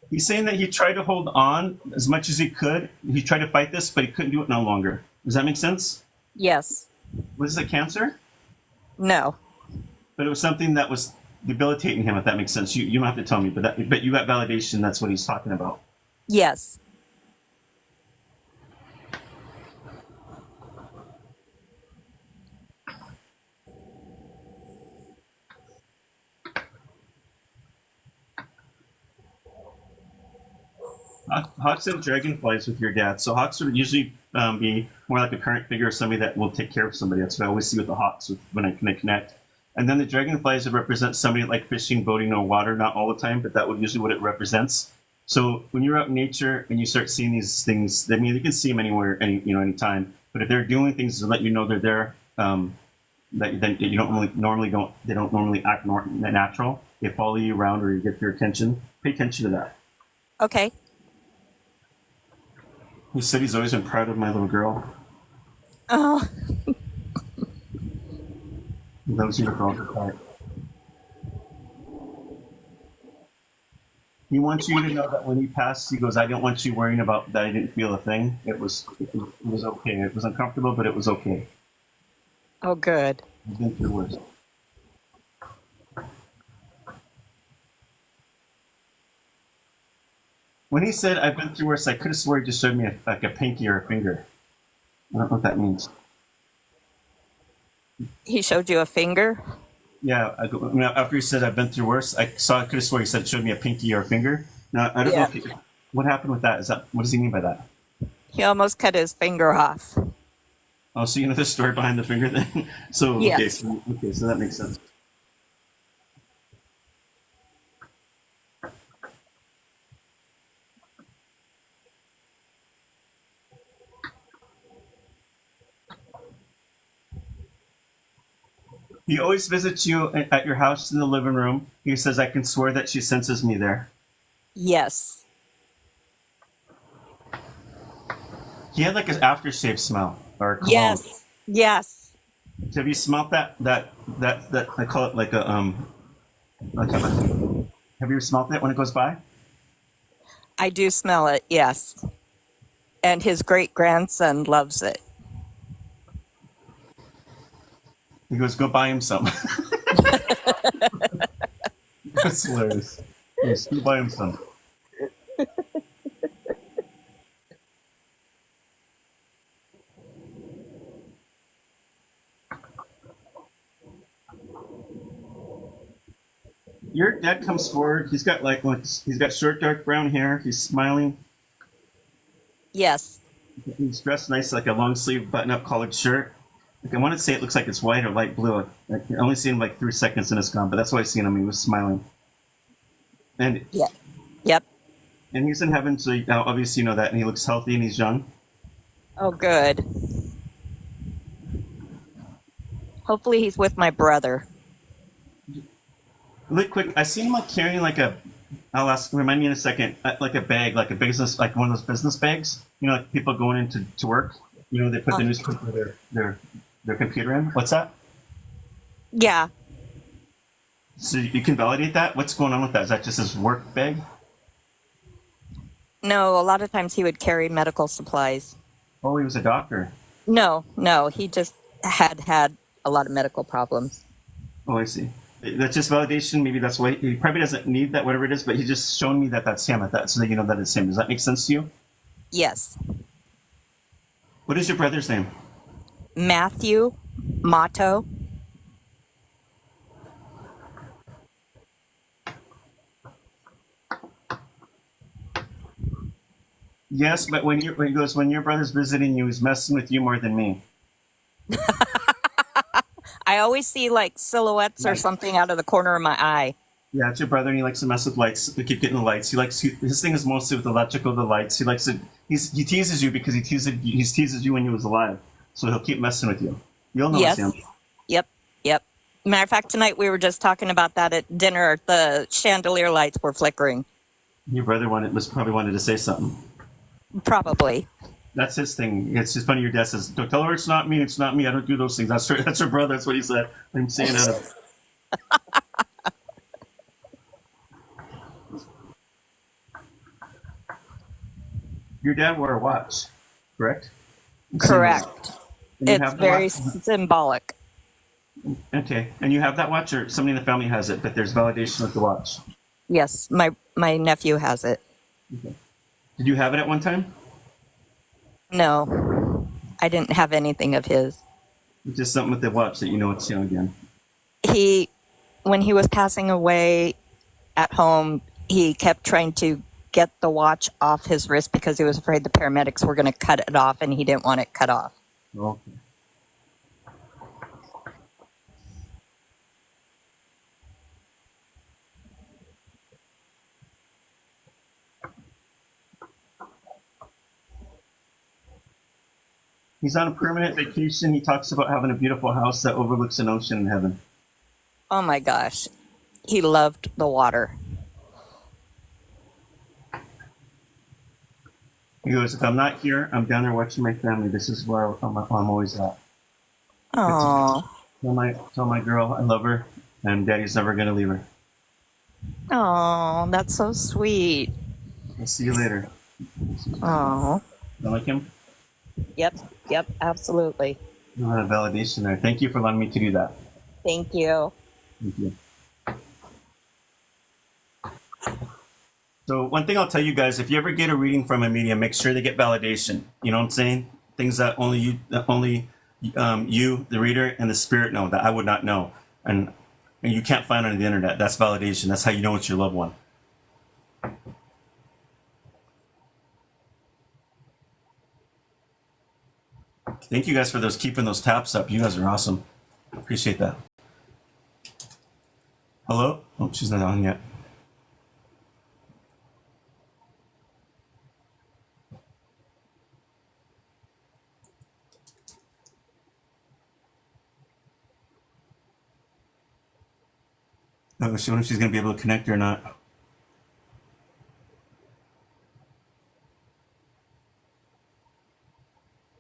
He's saying that he tried to hold on as much as he could. He tried to fight this, but he couldn't do it no longer. Does that make sense?
Yes.
Was it cancer?
No.
But it was something that was debilitating him, if that makes sense. You don't have to tell me, but you got validation. That's what he's talking about.
Yes.
Hawks and dragonflies with your dad. So hawks would usually be more like a current figure, somebody that will take care of somebody. That's what I always see with the hawks when I connect. And then the dragonflies would represent somebody like fishing, boating, or water, not all the time, but that would usually what it represents. So when you're out in nature and you start seeing these things, I mean, you can see them anywhere, anytime. But if they're doing things to let you know they're there, that you don't they don't normally act natural. They follow you around or you get your attention. Pay attention to that.
Okay.
He said he's always been proud of my little girl.
Oh,
He loves you with all his heart. He wants you to know that when he passed, he goes, I don't want you worrying about that I didn't feel a thing. It was okay. It was uncomfortable, but it was okay.
oh, good.
I've been through worse. When he said, I've been through worse, I could have swore he just showed me like a pinky or a finger. I don't know what that means.
He showed you a finger?
Yeah, after he said, I've been through worse, I could have swore he said, showed me a pinky or a finger. Now, I don't know what happened with that. What does he mean by that?
He almost cut his finger off.
Oh, so you know the story behind the finger thing? So,
Yes.
okay, so that makes sense. He always visits you at your house in the living room. He says, I can swear that she senses me there.
Yes.
He had like an aftershave smell or cologne.
Yes. Yes.
Have you smelt that? I call it like like a, have you smelt it when it goes by?
I do smell it. Yes. And his great grandson loves it.
He goes, go buy him some. That's hilarious. Yes, go buy him some. Your dad comes forward. He's got he's got short, dark brown hair. He's smiling.
Yes.
He's dressed nice, like a long sleeve button-up collared shirt. Like I want to say it looks like it's white or light blue. I can only see him like 3 seconds and it's gone, but that's why I seen him. He was smiling. And
Yeah. Yep.
and he's in heaven, so obviously you know that. And he looks healthy and he's young.
Oh, good. Hopefully he's with my brother.
Really quick, I seen him like carrying like a. I'll ask. Remind me in a second. Like a bag, like a business, like one of those business bags. You know, like people going into to work. You know, they put the newspaper their computer in. What's that?
Yeah.
So you can validate that. What's going on with that? Is that just his work bag?
No, a lot of times he would carry medical supplies.
Oh, he was a doctor.
No, he just had a lot of medical problems.
Oh, I see. That's just validation. Maybe that's why he probably doesn't need that, whatever it is. But he's just showing me that that's him. At that, so that you know that it's him. Does that make sense to you?
Yes.
What is your brother's name?
Matthew Motto.
Yes, but when he goes, when your brother's visiting you, he's messing with you more than me.
I always see like silhouettes or something out of the corner of my eye.
Yeah, it's your brother, and he likes to mess with lights. They keep getting the lights. His thing is mostly with electrical, the lights. He likes to. He teases you because he teases you when he was alive. So he'll keep messing with you. You'll know
Yes.
it's him.
Yep. Matter of fact, tonight we were just talking about that at dinner. The chandelier lights were flickering.
Your brother probably wanted to say something.
Probably.
That's his thing. It's just funny. Your dad says, "Don't tell her it's not me. It's not me. I don't do those things." That's her. That's her brother. That's what he said. I'm saying out of. Your dad wore a watch, correct?
Correct.
And you
It's
have the
very
watch?
symbolic.
Okay, and you have that watch, or somebody in the family has it, but there's validation with the watch.
Yes, my nephew has it.
Did you have it at one time?
No, I didn't have anything of his.
It's just something with the watch that you know it's him again.
When he was passing away at home, he kept trying to get the watch off his wrist because he was afraid the paramedics were going to cut it off, and he didn't want it cut off.
Okay. He's on a permanent vacation. He talks about having a beautiful house that overlooks an ocean in heaven.
Oh my gosh, he loved the water.
He goes, "If I'm not here, I'm down there watching my family. This is where I'm always at."
Oh,
Tell my girl I love her, and Daddy's never gonna leave her.
that's so sweet.
I'll see you later.
Oh,
You like him?
yep, absolutely.
A lot of validation there. Thank you for allowing me to do that.
Thank you.
Thank you. So one thing I'll tell you guys, if you ever get a reading from a medium, make sure they get validation. You know what I'm saying? Things that only you, the reader, and the spirit know that I would not know. And you can't find on the internet. That's validation. That's how you know it's your loved one. Thank you guys for keeping those taps up. You guys are awesome. Appreciate that. Hello? Oh, she's not on yet. Oh, she wonders if she's gonna be able to connect or not.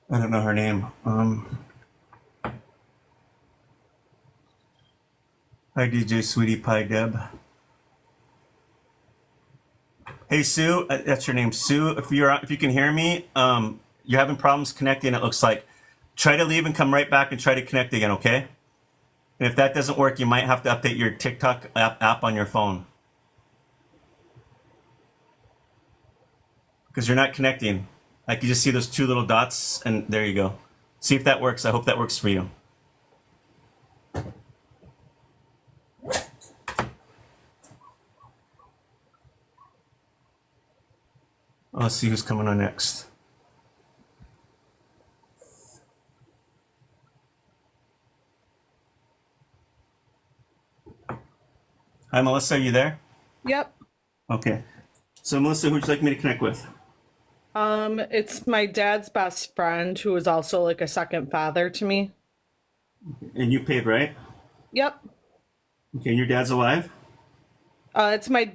I don't know her name. Hi, DJ Sweetie Pie Deb. Hey, Sue, that's your name, Sue. If you can hear me, you're having problems connecting. It looks like. Try to leave and come right back and try to connect again. Okay. And if that doesn't work, you might have to update your TikTok app on your phone because you're not connecting. I can just see those two little dots, and there you go. See if that works. I hope that works for you. Let's see who's coming on next. Hi, Melissa. Are you there?
Yep.
Okay. So, Melissa, who would you like me to connect with?
It's my dad's best friend who is also like a second father to me.
And you paid, right?
Yep.
Okay. And your dad's alive?
It's my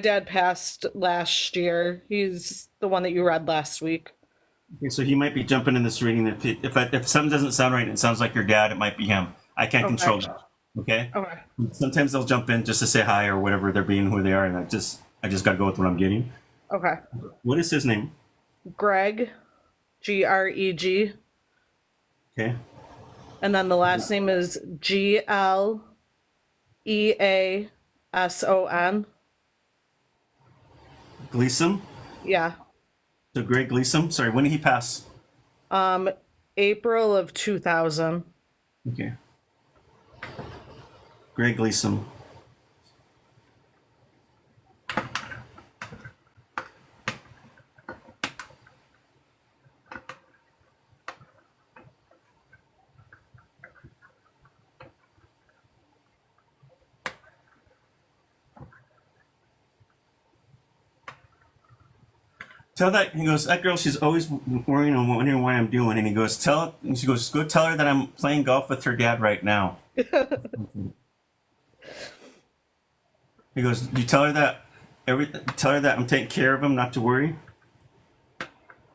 dad passed last year. He's the one that you read last week.
Okay. So he might be jumping in this reading. If something doesn't sound right and it sounds like your dad, it might be him. I can't control that. Okay.
Okay.
Sometimes they'll jump in just to say hi or whatever they're being who they are, and I just got to go with what I'm getting.
Okay.
What is his name?
Greg, Greg.
Okay.
And then the last name is Gleason.
Gleason.
Yeah.
So Greg Gleason. Sorry, when did he pass?
April of 2000.
Okay. Greg Gleason. Tell that girl, she's always worrying and wondering what I'm doing. And she goes, go tell her that I'm playing golf with her dad right now. He goes, you tell her that I'm taking care of him, not to worry.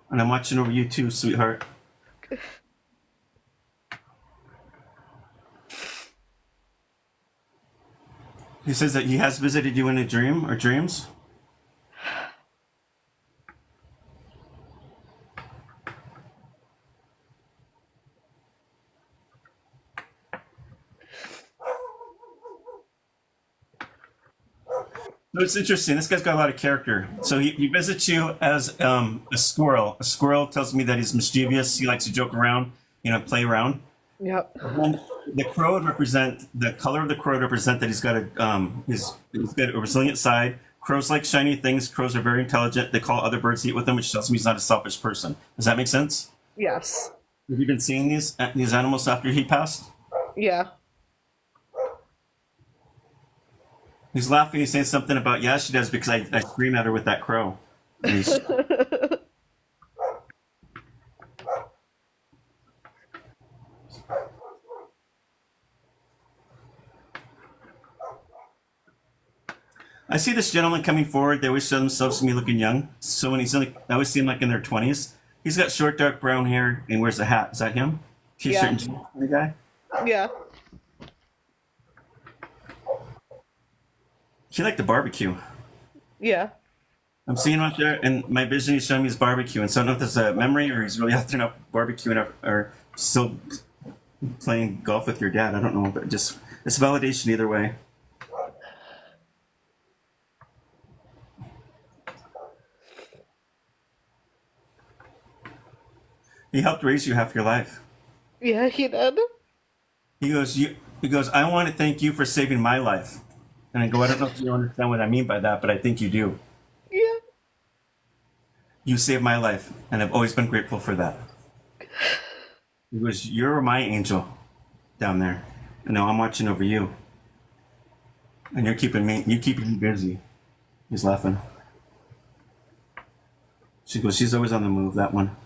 And I'm watching over you too, sweetheart. He says that he has visited you in a dream or dreams. So it's interesting. This guy's got a lot of character. So he visits you as a squirrel. A squirrel tells me that he's mischievous. He likes to joke around, play around.
Yep.
And the crow would represent the color of the crow would represent that he's got he's got a resilient side. Crows like shiny things. Crows are very intelligent. They call other birds to eat with them, which tells me he's not a selfish person. Does that make sense?
Yes.
Have you been seeing these animals after he passed?
Yeah.
He's laughing. He's saying something about, yeah, she does, because I scream at her with that crow. And he's, I see this gentleman coming forward. They always show themselves to me looking young. So when I always see him like in their 20s. He's got short, dark brown hair and wears a hat. Is that him? T-shirt
Yeah.
and jeans kind of guy?
Yeah.
He liked to barbecue.
Yeah.
I'm seeing him out there, and my vision is showing me his barbecue. And so I don't know if this is a memory or he's really out there now barbecuing or still playing golf with your dad. I don't know, but just it's validation either way. He helped raise you half your life.
Yeah, he did.
He goes, I want to thank you for saving my life. And I go, I don't know if you understand what I mean by that, but I think you do.
Yeah.
You saved my life, and I've always been grateful for that. He goes, you're my angel down there. And now I'm watching over you. And you're keeping me busy. He's laughing. She goes, she's always on the move, that one.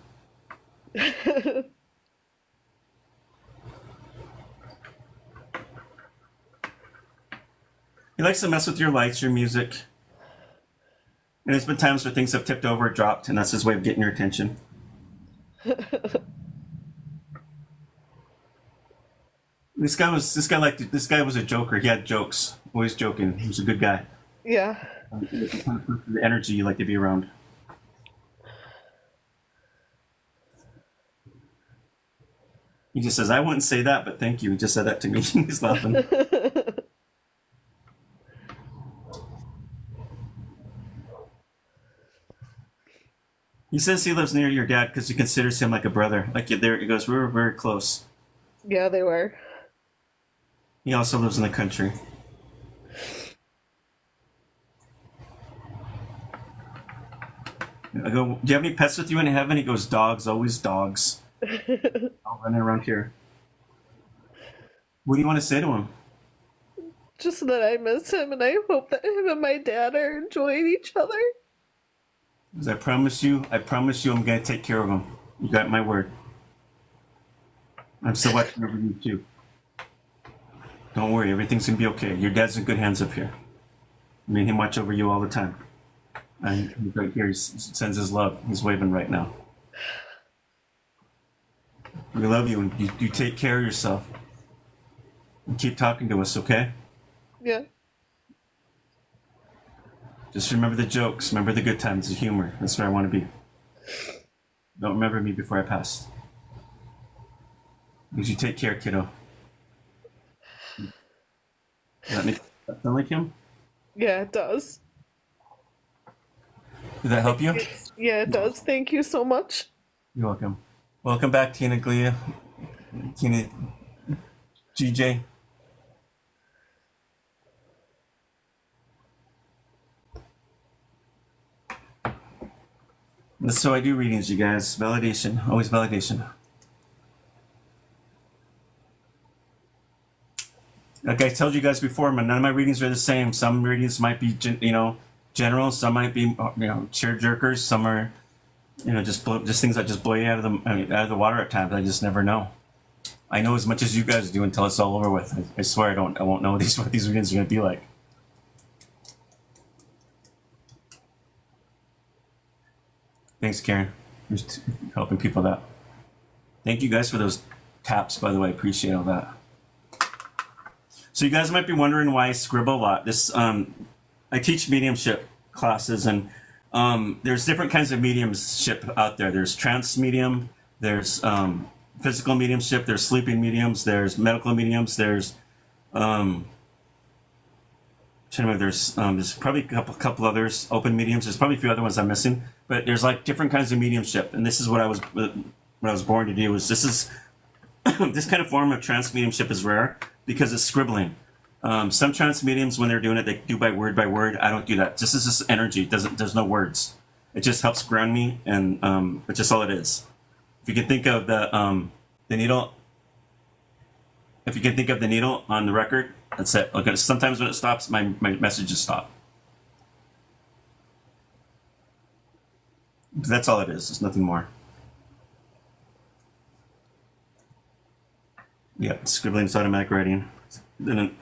He likes to mess with your lights, your music. And there's been times where things have tipped over or dropped, and that's his way of getting your attention. This guy was a joker. He had jokes, always joking. He was a good guy.
Yeah.
The energy you like to be around. He just says, "I wouldn't say that, but thank you." He just said that to me. He's laughing. He says he lives near your dad because he considers him like a brother. Like there, he goes, "We were very close."
Yeah, they were.
He also lives in the country. I go, "Do you have any pets with you in heaven?" He goes, "Dogs, always dogs." I'll run around here. What do you want to say to him?
Just that I miss him and I hope that him and my dad are enjoying each other.
Because I promise you, I'm going to take care of him. You got my word. I'm still watching over you too. Don't worry, everything's going to be okay. Your dad's in good hands up here. Me and him watch over you all the time. And he's right here, he sends his love. He's waving right now. We love you, and you take care of yourself. And keep talking to us, okay?
Yeah.
Just remember the jokes, remember the good times, the humor. That's where I want to be. Don't remember me before I pass. Because you take care, kiddo. Does that make that sound like him?
Yeah, it does.
Did that help you?
Yeah, it does. Thank you so much.
You're welcome. Welcome back, Tina Glia. Tina GJ. That's how I do readings, you guys. Validation. Always validation. Like I told you guys before, none of my readings are the same. Some readings might be, general. Some might be, chair jerkers. Some are, just things that just blow you out of the water at times. I just never know. I know as much as you guys do until it's all over with. I swear I won't know what these readings are going to be like. Thanks, Karen. Just helping people out. Thank you guys for those taps, by the way. I appreciate all that. So you guys might be wondering why I scribble a lot. I teach mediumship classes, and there's different kinds of mediumship out there. There's trance medium, there's physical mediumship, there's sleeping mediums, there's medical mediums, there's there's probably a couple others, open mediums. There's probably a few other ones I'm missing, but there's like different kinds of mediumship, and this is what I was born to do. This kind of form of trance mediumship is rare because it's scribbling. Some trance mediums, when they're doing it, they do by word. I don't do that. This is just energy. There's no words. It just helps ground me, and it's just all it is. If you can think of the needle, if you can think of the needle on the record, that's it. Okay. Sometimes when it stops, my messages stop. That's all it is. It's nothing more. Yeah, scribbling is automatic writing. Then,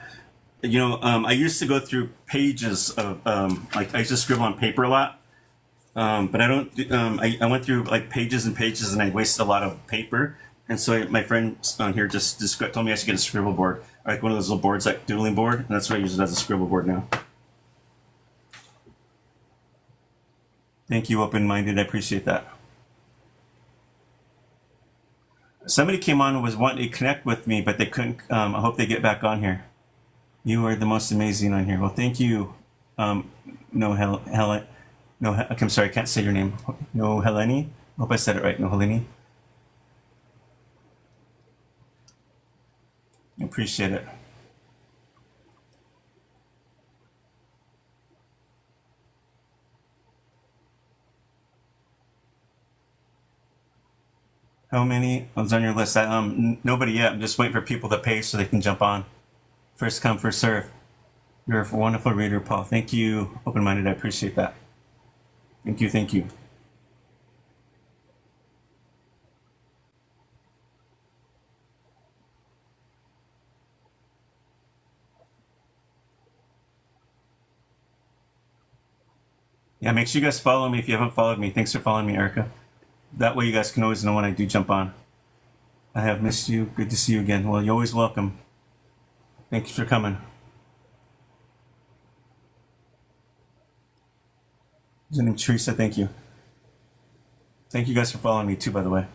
I used to go through pages of I used to scribble on paper a lot, but I don't. I went through like pages and pages, and I wasted a lot of paper. And so my friend on here just told me I should get a scribble board, like one of those little boards, like doodling board, and that's what I use it as a scribble board now. Thank you, open-minded. I appreciate that. Somebody came on and was wanting to connect with me, but they couldn't. I hope they get back on here. You are the most amazing on here. Well, thank you. I'm sorry, I can't say your name. No, Heleni. I hope I said it right. No, Heleni. I appreciate it. How many was on your list? Nobody yet. I'm just waiting for people to pay so they can jump on. First come, first serve. You're a wonderful reader, Paul. Thank you, open-minded. I appreciate that. Thank you, thank you. Yeah, make sure you guys follow me if you haven't followed me. Thanks for following me, Erica. That way you guys can always know when I do jump on. I have missed you. Good to see you again. Well, you're always welcome. Thank you for coming. His name Teresa. Thank you. Thank you guys for following me too, by the way.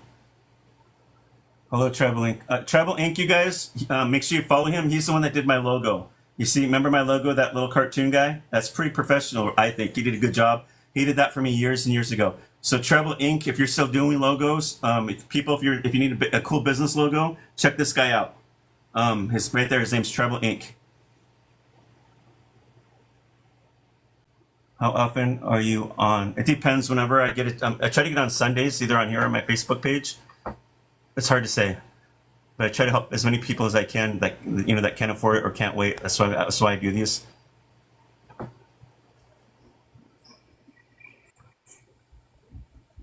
Hello, Travel Inc. Travel Inc. You guys, make sure you follow him. He's the one that did my logo. You see, remember my logo, that little cartoon guy? That's pretty professional, I think. He did a good job. He did that for me years and years ago. So Travel Inc. If you're still doing logos, if you need a cool business logo, check this guy out. His right there. His name's Travel Inc. How often are you on? It depends. Whenever I get it, I try to get on Sundays, either on here or on my Facebook page. It's hard to say, but I try to help as many people as I can that that can't afford it or can't wait. That's why I do these.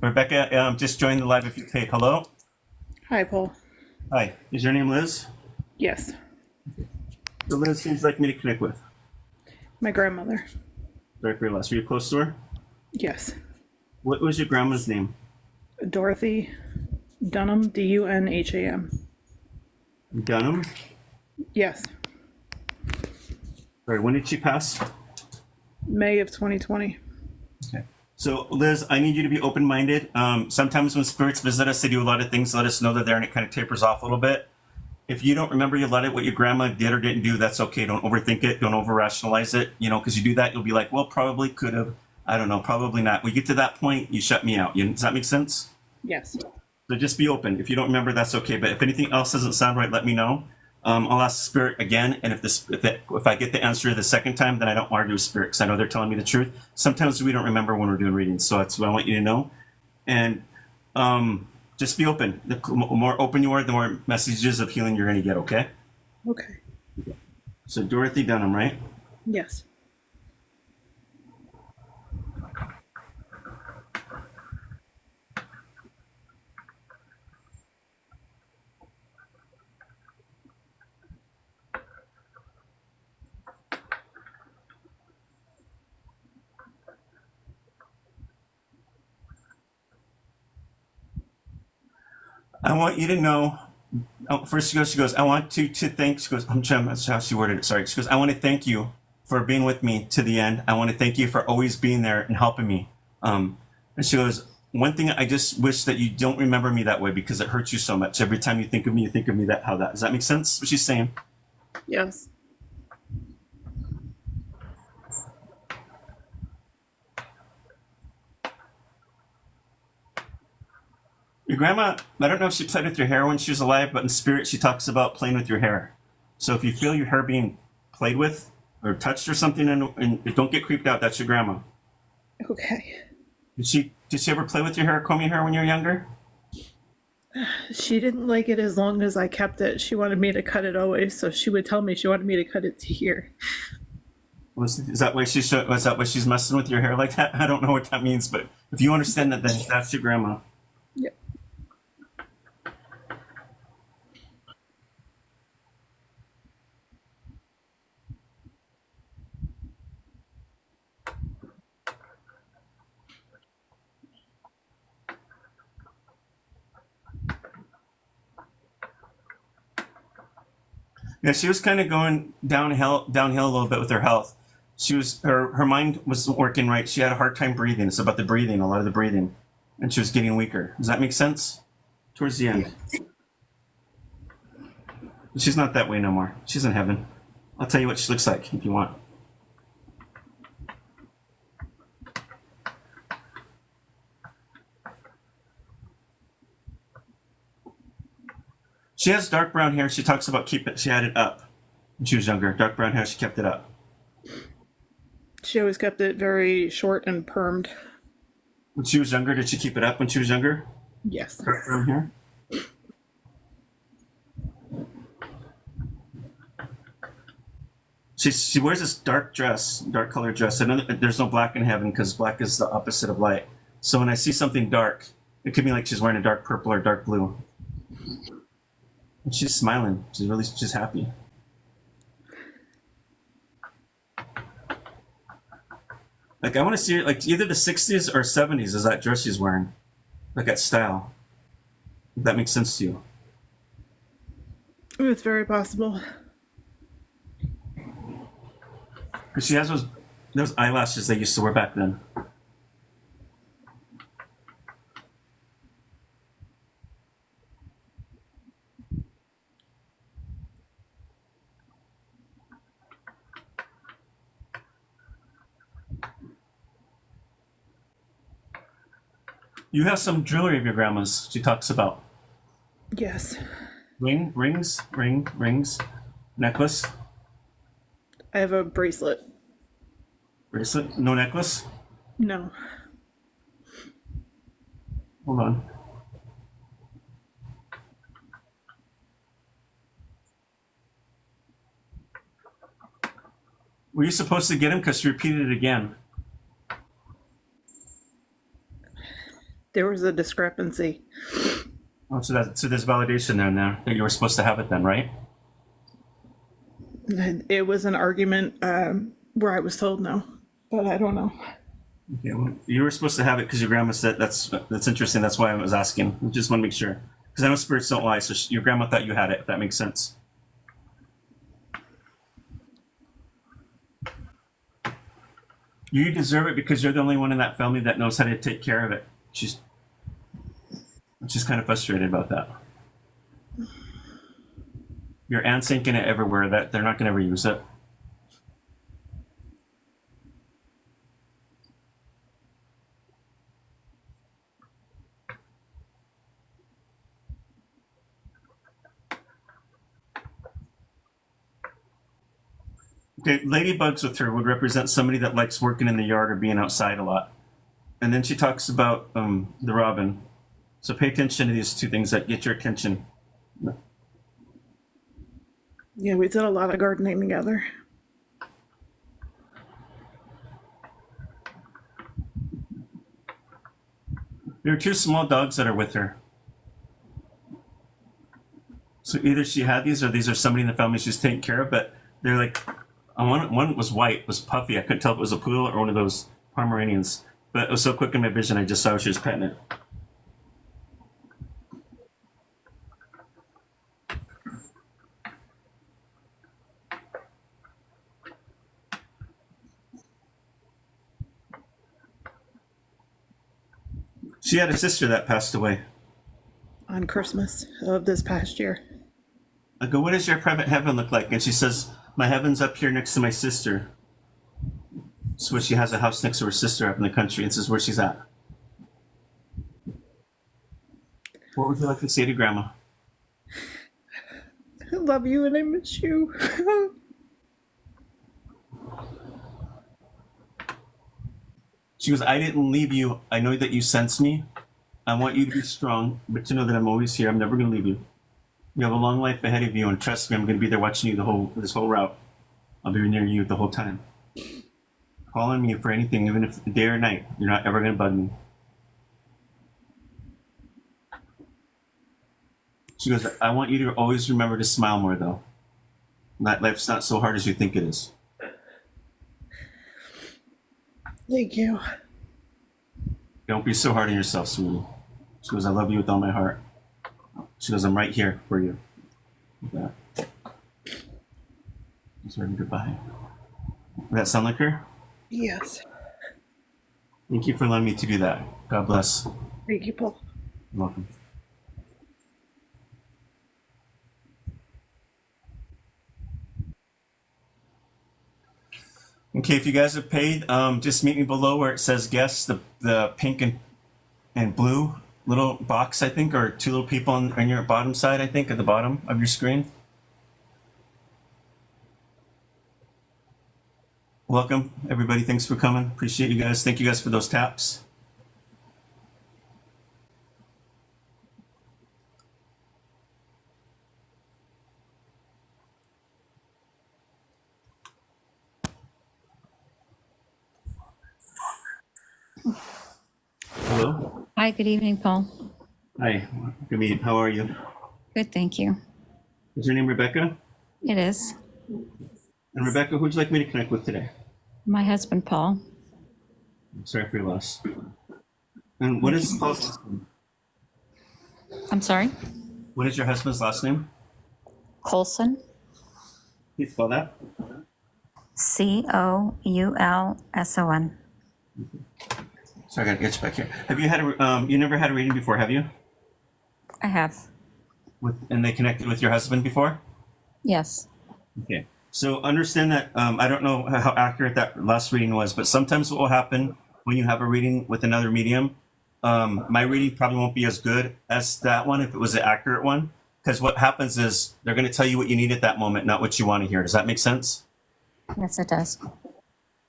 Rebecca, just joined the live if you take. Hello.
Hi, Paul.
Hi. Is your name Liz?
Yes,
So Liz seems like me to connect with.
my grandmother.
Sorry for your loss. Were you close to her?
Yes,
What was your grandma's name?
Dorothy Dunham, Dunham.
Dunham.
Yes,
Sorry. When did she pass?
May of 2020.
Okay. So, Liz, I need you to be open-minded. Sometimes when spirits visit us, they do a lot of things to let us know they're there, and it kind of tapers off a little bit. If you don't remember what your grandma did or didn't do, that's okay. Don't overthink it. Don't over-rationalize it. Because you do that, you'll be like, well, probably could have. I don't know. Probably not. When you get to that point, you shut me out. Does that make sense?
Yes.
So just be open. If you don't remember, that's okay. But if anything else doesn't sound right, let me know. I'll ask the spirit again, and if I get the answer the second time, then I don't argue with spirit because I know they're telling me the truth. Sometimes we don't remember when we're doing readings, so that's what I want you to know. And just be open. The more open you are, the more messages of healing you're going to get. Okay.
Okay.
So Dorothy Dunham, right?
Yes.
I want you to know. Oh, first she goes, I want to thank, she goes, I'm trying, that's how she worded it, sorry. She goes, I want to thank you for being with me to the end. I want to thank you for always being there and helping me. And she goes, one thing, I just wish that you don't remember me that way because it hurts you so much. Every time you think of me, you think of me does that make sense, what she's saying?
Yes.
Your grandma, I don't know if she played with your hair when she was alive, but in spirit, she talks about playing with your hair. So if you feel your hair being played with or touched or something, and don't get creeped out, that's your grandma.
Okay.
Did she ever play with your hair, comb your hair when you were younger?
She didn't like it as long as I kept it. She wanted me to cut it always, so she would tell me she wanted me to cut it to here.
Is that why she's messing with your hair like that? I don't know what that means, but if you understand that, then that's your grandma.
Yep.
Yeah, she was kind of going downhill a little bit with her health. Her mind wasn't working right. She had a hard time breathing. It's about the breathing, a lot of the breathing, and she was getting weaker. Does that make sense? Towards the end. She's not that way no more. She's in heaven. I'll tell you what she looks like if you want. She has dark brown hair. She talks about she had it up when she was younger. Dark brown hair, she kept it up.
She always kept it very short and permed.
When she was younger, did she keep it up when she was younger?
Yes.
Dark brown hair? She wears this dark colored dress. I know that there's no black in heaven because black is the opposite of light. So when I see something dark, it could be like she's wearing a dark purple or dark blue. And she's smiling. She's happy. Like I want to see it like either the 60s or 70s is that dress she's wearing. Like that style. If that makes sense to you.
It's very possible.
Because she has those eyelashes they used to wear back then. You have some jewelry of your grandma's she talks about.
Yes.
Rings, necklace,
I have a bracelet.
bracelet, no necklace.
No.
Hold on. Were you supposed to get him? Because she repeated it again.
There was a discrepancy.
Oh, so there's validation there now that you were supposed to have it then, right?
It was an argument where I was told no, but I don't know.
Okay, well, you were supposed to have it because your grandma said that's interesting. That's why I was asking. I just want to make sure because I know spirits don't lie. So your grandma thought you had it. If that makes sense. You deserve it because you're the only one in that family that knows how to take care of it. She's kind of frustrated about that. Your aunt's inking it everywhere. That they're not going to ever use it. Okay, ladybugs with her would represent somebody that likes working in the yard or being outside a lot. And then she talks about the robin. So pay attention to these two things that get your attention.
Yeah, we did a lot of gardening together.
There are two small dogs that are with her. So either she had these or these are somebody in the family she's taking care of, but they're like, one was white, was puffy. I couldn't tell if it was a poodle or one of those Pomeranians. But it was so quick in my vision, I just saw she was petting it. She had a sister that passed away.
On Christmas of this past year.
I go, what does your private heaven look like? And she says, my heaven's up here next to my sister. So she has a house next to her sister up in the country. And this is where she's at. What would you like to say to Grandma?
I love you and I miss you.
She goes, I didn't leave you. I know that you sense me. I want you to be strong, but to know that I'm always here. I'm never going to leave you. You have a long life ahead of you, and trust me, I'm going to be there watching you this whole route. I'll be near you the whole time. Call on me for anything, even if day or night. You're not ever going to bug me. She goes, I want you to always remember to smile more, though. Life's not so hard as you think it is.
Thank you.
Don't be so hard on yourself, sweetie. She goes, I love you with all my heart. She goes, I'm right here for you. Like that. She's waving goodbye. Does that sound like her?
Yes.
Thank you for letting me to do that. God bless.
Thank you, Paul.
You're welcome. Okay, if you guys have paid, just meet me below where it says guests, the pink and blue little box, I think, or two little people on your bottom side, I think, at the bottom of your screen. Welcome, everybody. Thanks for coming. Appreciate you guys. Thank you guys for those taps. Hello.
Hi, good evening, Paul.
Hi. Good meeting. How are you?
Good, thank you.
Is your name Rebecca?
It is.
And Rebecca, who'd you like me to connect with today?
My husband, Paul.
Sorry for your loss. And what is Paul's last name?
I'm sorry.
What is your husband's last name?
Colson.
Can you spell that?
Coulson.
Sorry, I gotta get you back here. Have you had you never had a reading before, have you?
I have.
And they connected with your husband before?
Yes.
Okay. So understand that I don't know how accurate that last reading was, but sometimes what will happen when you have a reading with another medium, my reading probably won't be as good as that one if it was an accurate one. Because what happens is they're going to tell you what you need at that moment, not what you want to hear. Does that make sense?
Yes, it does.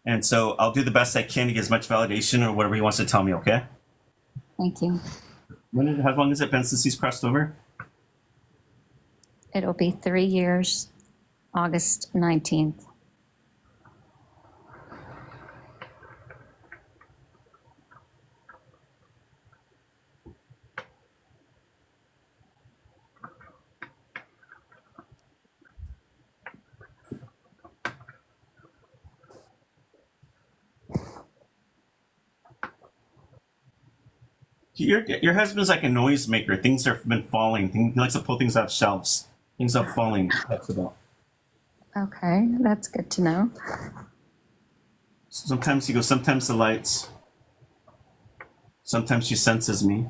And so I'll do the best I can to get as much validation or whatever he wants to tell me, okay?
Thank you.
How long has it been since he's crossed over?
It'll be 3 years, August 19th.
Your husband's like a noisemaker. Things have been falling. He likes to pull things off shelves. Things are falling. That's about.
Okay, that's good to know.
Sometimes he goes, sometimes the lights. Sometimes she senses me.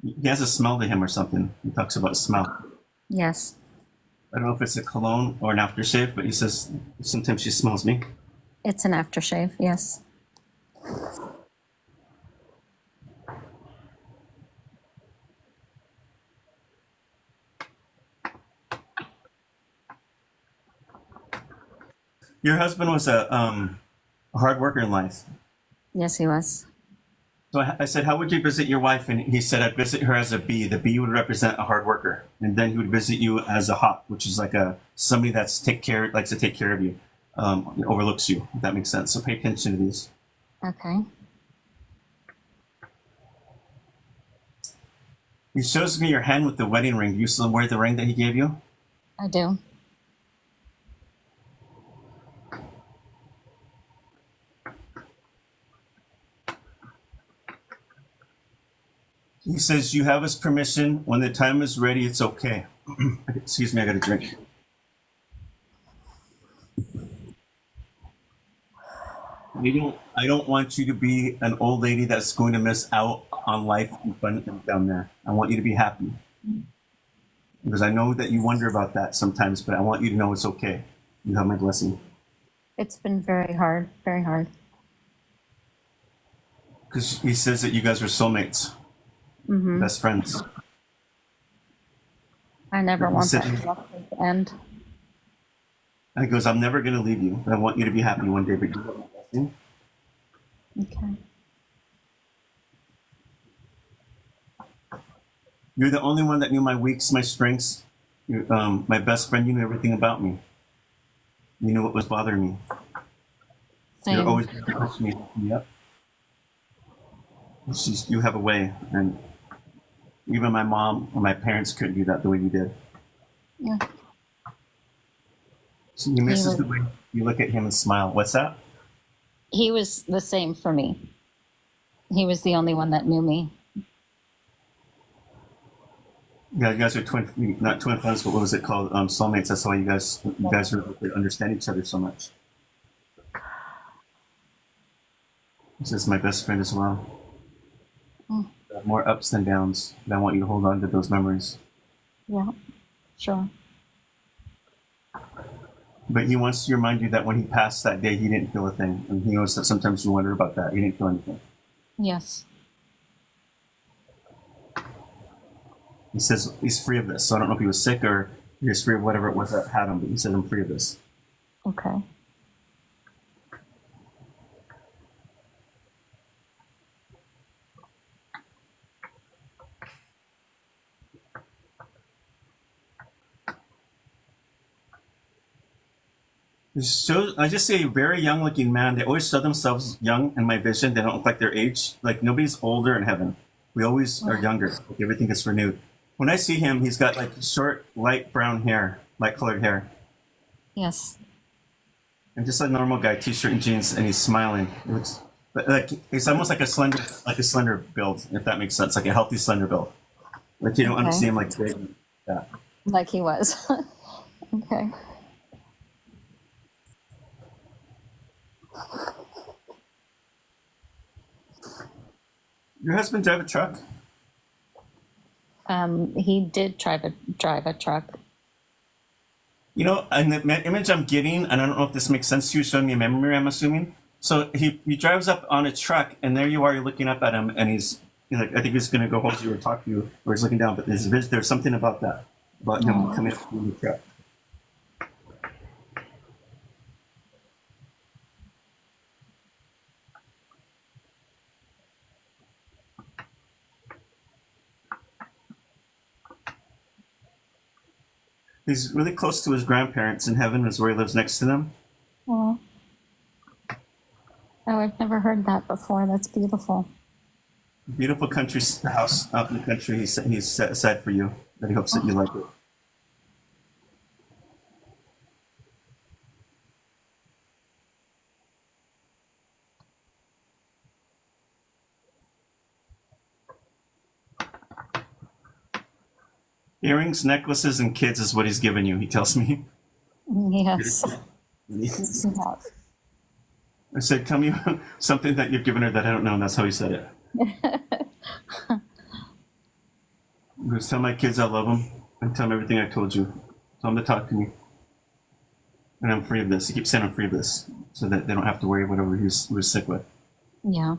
He has a smell to him or something. He talks about smell.
Yes.
I don't know if it's a cologne or an aftershave, but he says sometimes she smells me.
It's an aftershave, yes.
Your husband was a hard worker in life.
Yes, he was.
So I said, how would you visit your wife? And he said, I'd visit her as a bee. The bee would represent a hard worker. And then he would visit you as a hawk, which is like somebody likes to take care of you, overlooks you, if that makes sense. So pay attention to these.
Okay.
He shows me your hand with the wedding ring. Do you still wear the ring that he gave you?
I do.
He says, you have his permission. When the time is ready, it's okay. Excuse me, I got a drink. I don't want you to be an old lady that's going to miss out on life and fun down there. I want you to be happy. Because I know that you wonder about that sometimes, but I want you to know it's okay. You have my blessing.
It's been very hard, very hard.
Because he says that you guys are soulmates, best friends.
I never want
said-
that love to end.
And he goes, I'm never going to leave you, but I want you to be happy one day, but you have my blessing.
Okay.
You're the only one that knew my weaks, my strengths. You're, my best friend, you knew everything about me. You knew what was bothering me.
Same.
You're always pushing me up. You have a way, and even my mom or my parents couldn't do that the way you did.
Yeah.
So he misses the way you look at him and smile. What's that?
He was the same for me. He was the only one that knew me.
Yeah, you guys are not twin flames, but what was it called? Soulmates. That's why you guys really understand each other so much. This is my best friend as well. More ups than downs, and I want you to hold on to those memories.
Yeah, sure.
But he wants to remind you that when he passed that day, he didn't feel a thing. And he knows that sometimes you wonder about that. He didn't feel anything.
Yes.
He says he's free of this. So I don't know if he was sick or he was free of whatever it was that had him, but he said, I'm free of this.
Okay.
So I just see a very young looking man. They always show themselves young in my vision. They don't look like their age. Like nobody's older in heaven. We always are younger. Like everything is renewed. When I see him, he's got like short, light brown hair, light colored hair.
Yes.
And just a normal guy, t-shirt and jeans, and he's smiling. It looks, but like he's almost like a slender build, if that makes sense, like a healthy slender build. Like you don't
Okay.
see him like big. Yeah.
Like he was. Okay.
Your husband drive a truck?
He did drive a truck.
You know, and the image I'm getting, and I don't know if this makes sense to you, showing me a memory, I'm assuming. So he drives up on a truck, and there you are, you're looking up at him, and he's like, I think he's going to go hold you or talk to you, or he's looking down, but there's something about that, about him coming up in the truck. He's really close to his grandparents in heaven, is where he lives next to them.
Oh. Oh, I've never heard that before. That's beautiful.
Beautiful country house out in the country. He's set aside for you. That he hopes that you like it. Earrings, necklaces, and kids is what he's given you. He tells me.
Yes.
I said, "Tell me something that you've given her that I don't know," and that's how he said it. I'm going to tell my kids I love them and tell them everything I told you. Tell them to talk to me. And I'm free of this. He keeps saying I'm free of this so that they don't have to worry whatever he was sick with.
Yeah.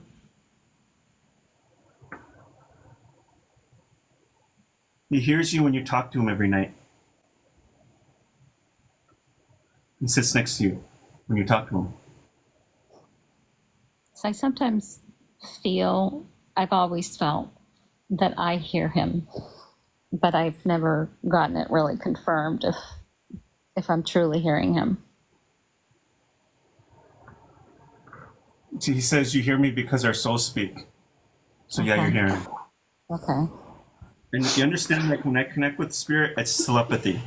He hears you when you talk to him every night. He sits next to you when you talk to him.
So I sometimes feel, I've always felt that I hear him, but I've never gotten it really confirmed if I'm truly hearing him.
See, he says, "You hear me because our souls speak." So yeah,
Okay.
you're hearing.
Okay.
And if you understand, like when I connect with spirit, it's telepathy.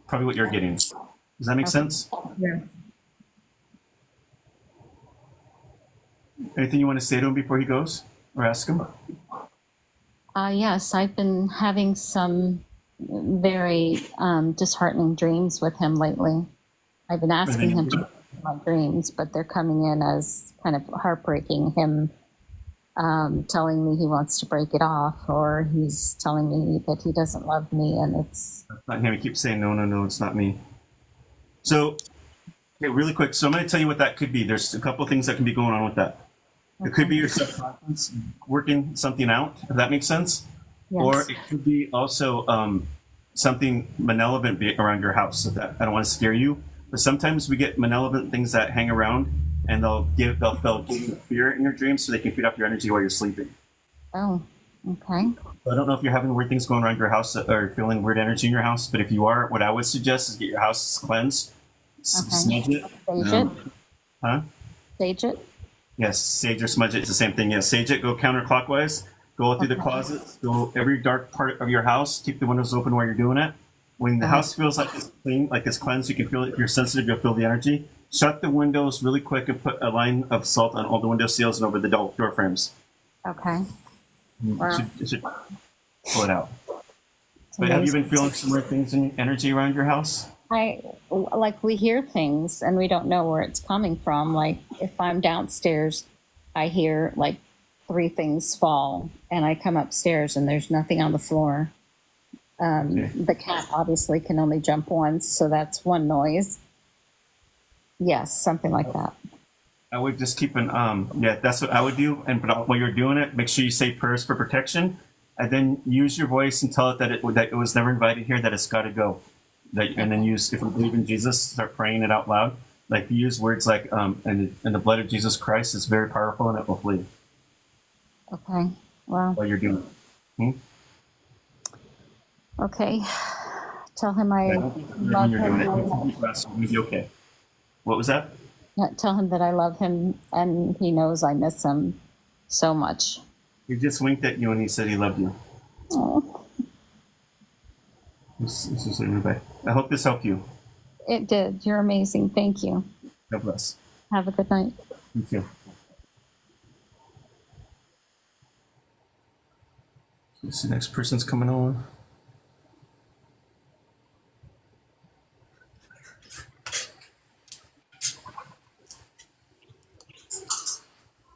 Probably what you're getting. Does that make sense?
Yeah.
Anything you want to say to him before he goes, or ask him?
Yes, I've been having some very disheartening dreams with him lately. I've been asking him to share my dreams, but they're coming in as kind of heartbreaking. Him telling me he wants to break it off, or he's telling me that he doesn't love me, and it's
Not him. He keeps saying, "No, no, no, it's not me." So, okay, really quick. So I'm going to tell you what that could be. There's a couple things that can be going on with that. It could be your subconscious working something out, if that makes sense.
yes.
Or it could be also something malevolent around your house. If that, I don't want to scare you, but sometimes we get malevolent things that hang around, and they'll give you fear in your dreams, so they can feed off your energy while you're sleeping.
Oh, okay.
I don't know if you're having weird things going around your house or feeling weird energy in your house, but if you are, what I would suggest is get your house cleansed, smudge it.
Sage it.
Huh?
Sage it.
Yes, sage or smudge it. It's the same thing. Yes, sage it. Go counterclockwise. Go through the closets. Go every dark part of your house. Keep the windows open while you're doing it. When the house feels like it's clean, like it's cleansed, you can feel it. If you're sensitive, you'll feel the energy. Shut the windows really quick and put a line of salt on all the window seals and over the door frames.
Okay. Wow.
It should pull it out. But have you been feeling similar things in energy around your house?
We hear things and we don't know where it's coming from. Like if I'm downstairs, I hear like 3 things fall, and I come upstairs and there's nothing on the floor. The cat obviously can only jump once, so that's one noise. Yes, something like that.
I would just keep an yeah, that's what I would do. And but while you're doing it, make sure you say prayers for protection, and then use your voice and tell it that it was never invited here, that it's got to go. And then use, if you believe in Jesus, start praying it out loud. Like use words like and the blood of Jesus Christ is very powerful and it will flee.
Okay. Well.
While you're doing it.
Okay. Tell him I love
You're doing it.
him.
You'll be okay. What was that?
Tell him that I love him, and he knows I miss him so much.
He just winked at you and he said he loved you.
Oh.
This is everybody. I hope this helped you.
It did. You're amazing. Thank you.
God bless.
Have a good night.
Thank you. This the next person's coming on.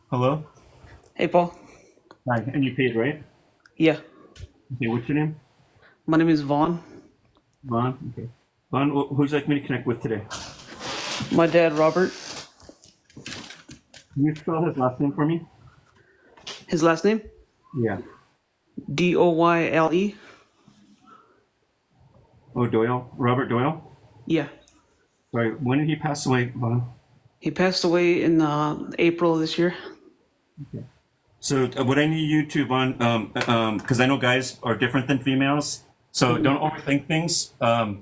Hello?
Hey, Paul.
Hi, and you paid, right?
Yeah,
Okay, what's your name?
my name is Vaughn.
Vaughn? Okay. Vaughn, who'd you like me to connect with today?
My dad, Robert.
Can you spell his last name for me?
His last name,
Yeah.
Doyle.
Oh, Doyle? Robert Doyle?
Yeah,
Sorry, when did he pass away, Vaughn?
he passed away in April of this year.
So what I need you to, Vaughn, because I know guys are different than females, so don't overthink things.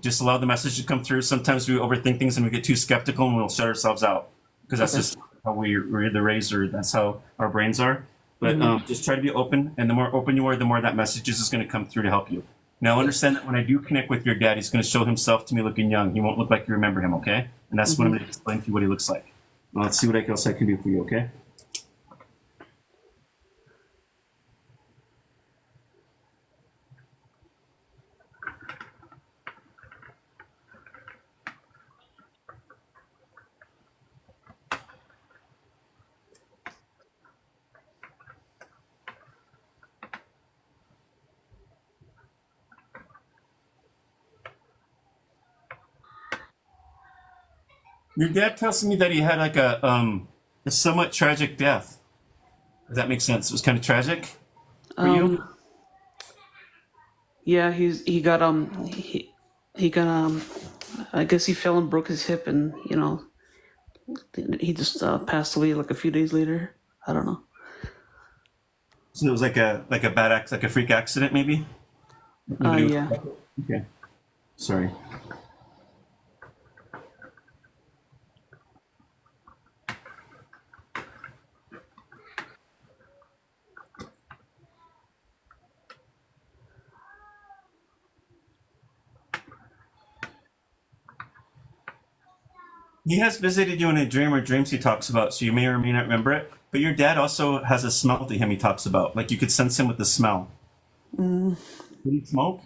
Just allow the message to come through. Sometimes we overthink things and we get too skeptical and we'll shut ourselves out because that's just how we're either raised or that's how our brains are. But just try to be open, and the more open you are, the more that message is going to come through to help you. Now understand that when I do connect with your dad, he's going to show himself to me looking young. He won't look like you remember him, okay? And that's what I'm going to explain to you what he looks like. Now let's see what else I can do for you, okay? Your dad tells me that he had like a somewhat tragic death. Does that make sense? It was kind of tragic for you.
Yeah, he got he got I guess he fell and broke his hip, and he just passed away like a few days later. I don't know.
So it was like a like a freak accident, maybe. Nobody was-
Yeah.
Okay. Sorry. He has visited you in a dream or dreams he talks about, so you may or may not remember it. But your dad also has a smell to him he talks about. Like you could sense him with the smell. Did he smoke?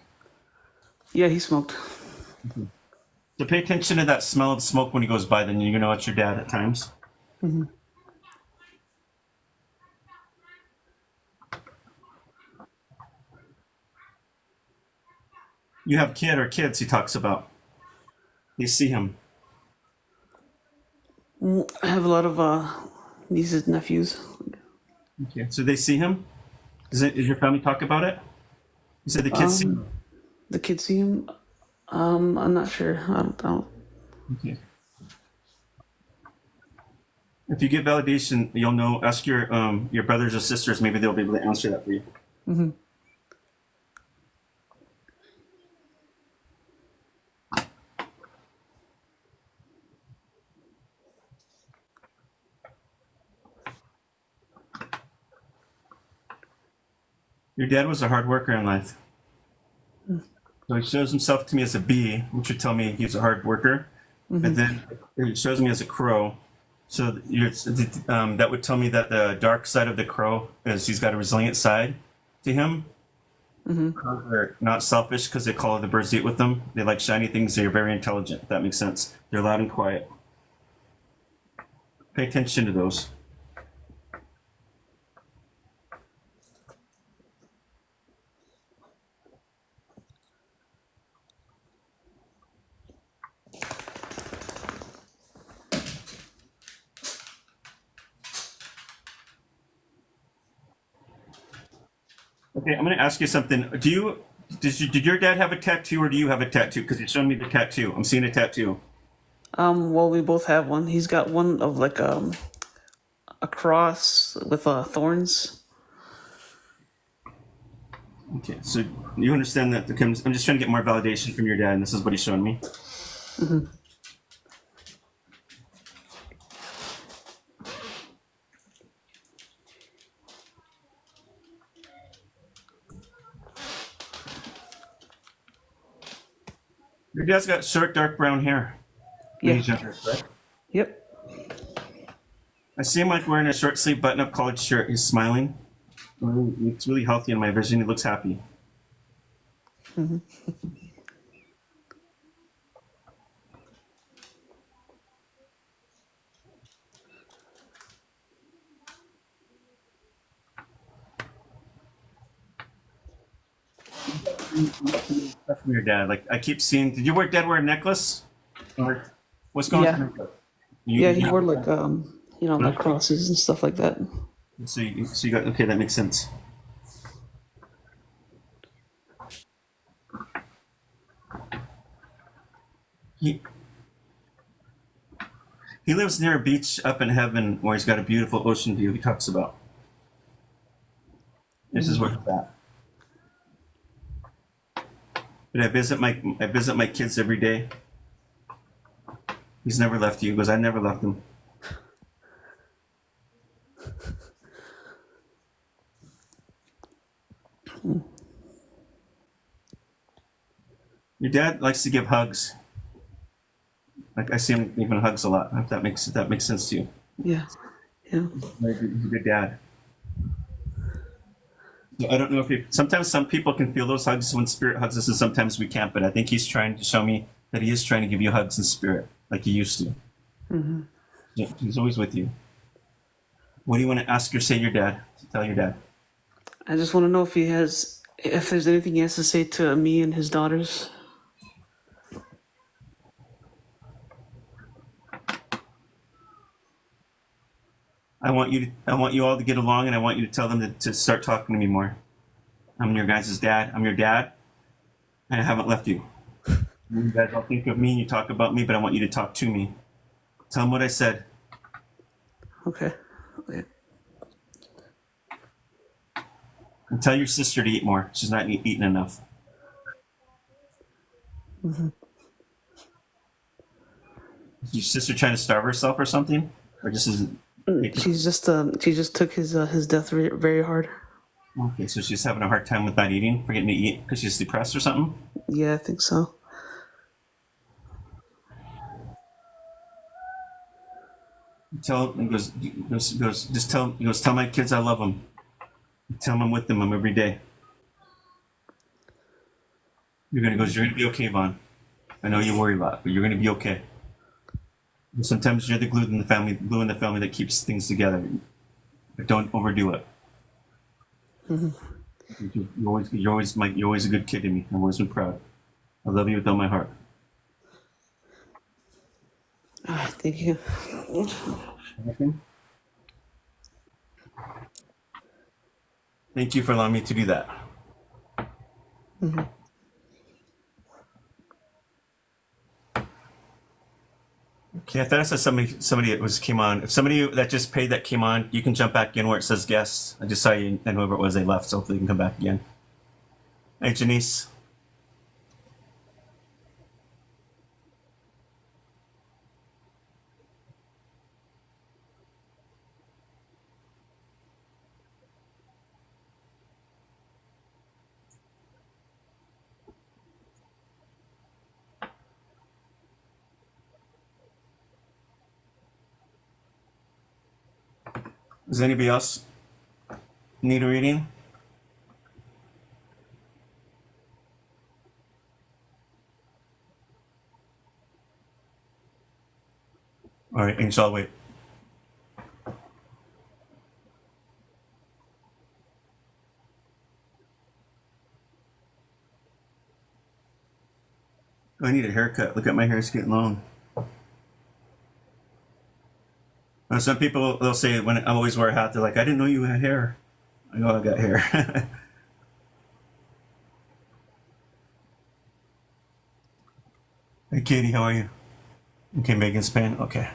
Yeah, he smoked.
So pay attention to that smell of smoke when he goes by, then you're gonna know it's your dad at times. You have kid or kids he talks about. You see him.
I have a lot of nieces and nephews.
Okay. So they see him? Is your family talk about it? You said the kids see him.
The kids see him. I'm not sure. I don't.
Okay. If you get validation, you'll know. Ask your brothers or sisters. Maybe they'll be able to answer that for you. Your dad was a hard worker in life. So he shows himself to me as a bee, which would tell me he's a hard worker. And then it shows me as a crow. So that would tell me that the dark side of the crow is he's got a resilient side to him. Crows are not selfish because they call the birds to eat with them. They like shiny things. They're very intelligent, if that makes sense. They're loud and quiet. Pay attention to those. Okay, I'm going to ask you something. Did your dad have a tattoo, or do you have a tattoo? Because you're showing me the tattoo. I'm seeing a tattoo.
Well, we both have one. He's got one of like a cross with thorns.
Okay, so you understand that. I'm just trying to get more validation from your dad, and this is what he's showing me. Your dad's got short, dark brown hair.
Yeah.
He's younger, correct?
Yep.
I see him like wearing a short sleeve button up collared shirt. He's smiling. It's really healthy in my vision. He looks happy. That's from your dad. Like I keep seeing. Did your dad wear a necklace? Or what's going
Yeah.
on?
Yeah, he wore like like crosses and stuff like that.
So you got okay. That makes sense. He he lives near a beach up in heaven where he's got a beautiful ocean view. He talks about. This is where he's at. But I visit my kids every day. He's never left you. He goes, I never left him. Your dad likes to give hugs. Like I see him giving hugs a lot. If that makes sense to you.
Yeah. Yeah.
He's a good dad. So I don't know if sometimes some people can feel those hugs when spirit hugs us, and sometimes we can't. But I think he's trying to show me that he is trying to give you hugs in spirit, like he used to. Yeah, he's always with you. What do you want to ask or say your dad? Tell your dad.
I just want to know if there's anything he has to say to me and his daughters.
I want you all to get along, and I want you to tell them to start talking to me more. I'm your guys' dad. I'm your dad, and I haven't left you. You guys all think of me, and you talk about me, but I want you to talk to me. Tell them what I said.
Okay. Okay.
And tell your sister to eat more. She's not eating enough. Is your sister trying to starve herself or something, or just isn't?
She just took his death very, very hard.
Okay, so she's having a hard time with not eating, forgetting to eat because she's depressed or something.
Yeah, I think so.
He goes, tell my kids I love them. Tell them I'm with them every day. You're gonna be okay, Vaughn. I know you worry a lot, but you're gonna be okay. And sometimes you're the glue in the family that keeps things together. But don't overdo it. You're always a good kid to me. I've always been proud. I love you with all my heart.
Thank you.
Thank you for allowing me to do that. Okay, I thought I said somebody that came on. If somebody that just paid that came on, you can jump back in where it says guests. I just saw you, and whoever it was, they left, so hopefully you can come back again. Hey, Janice. Does anybody else need a reading? All right, Angel, I'll wait. I need a haircut. Look at my hair; it's getting long. Some people, they'll say when I always wear a hat, they're like, I didn't know you had hair. I know I got hair. Hey, Katie, how are you? Okay, Megan's Spain. Okay.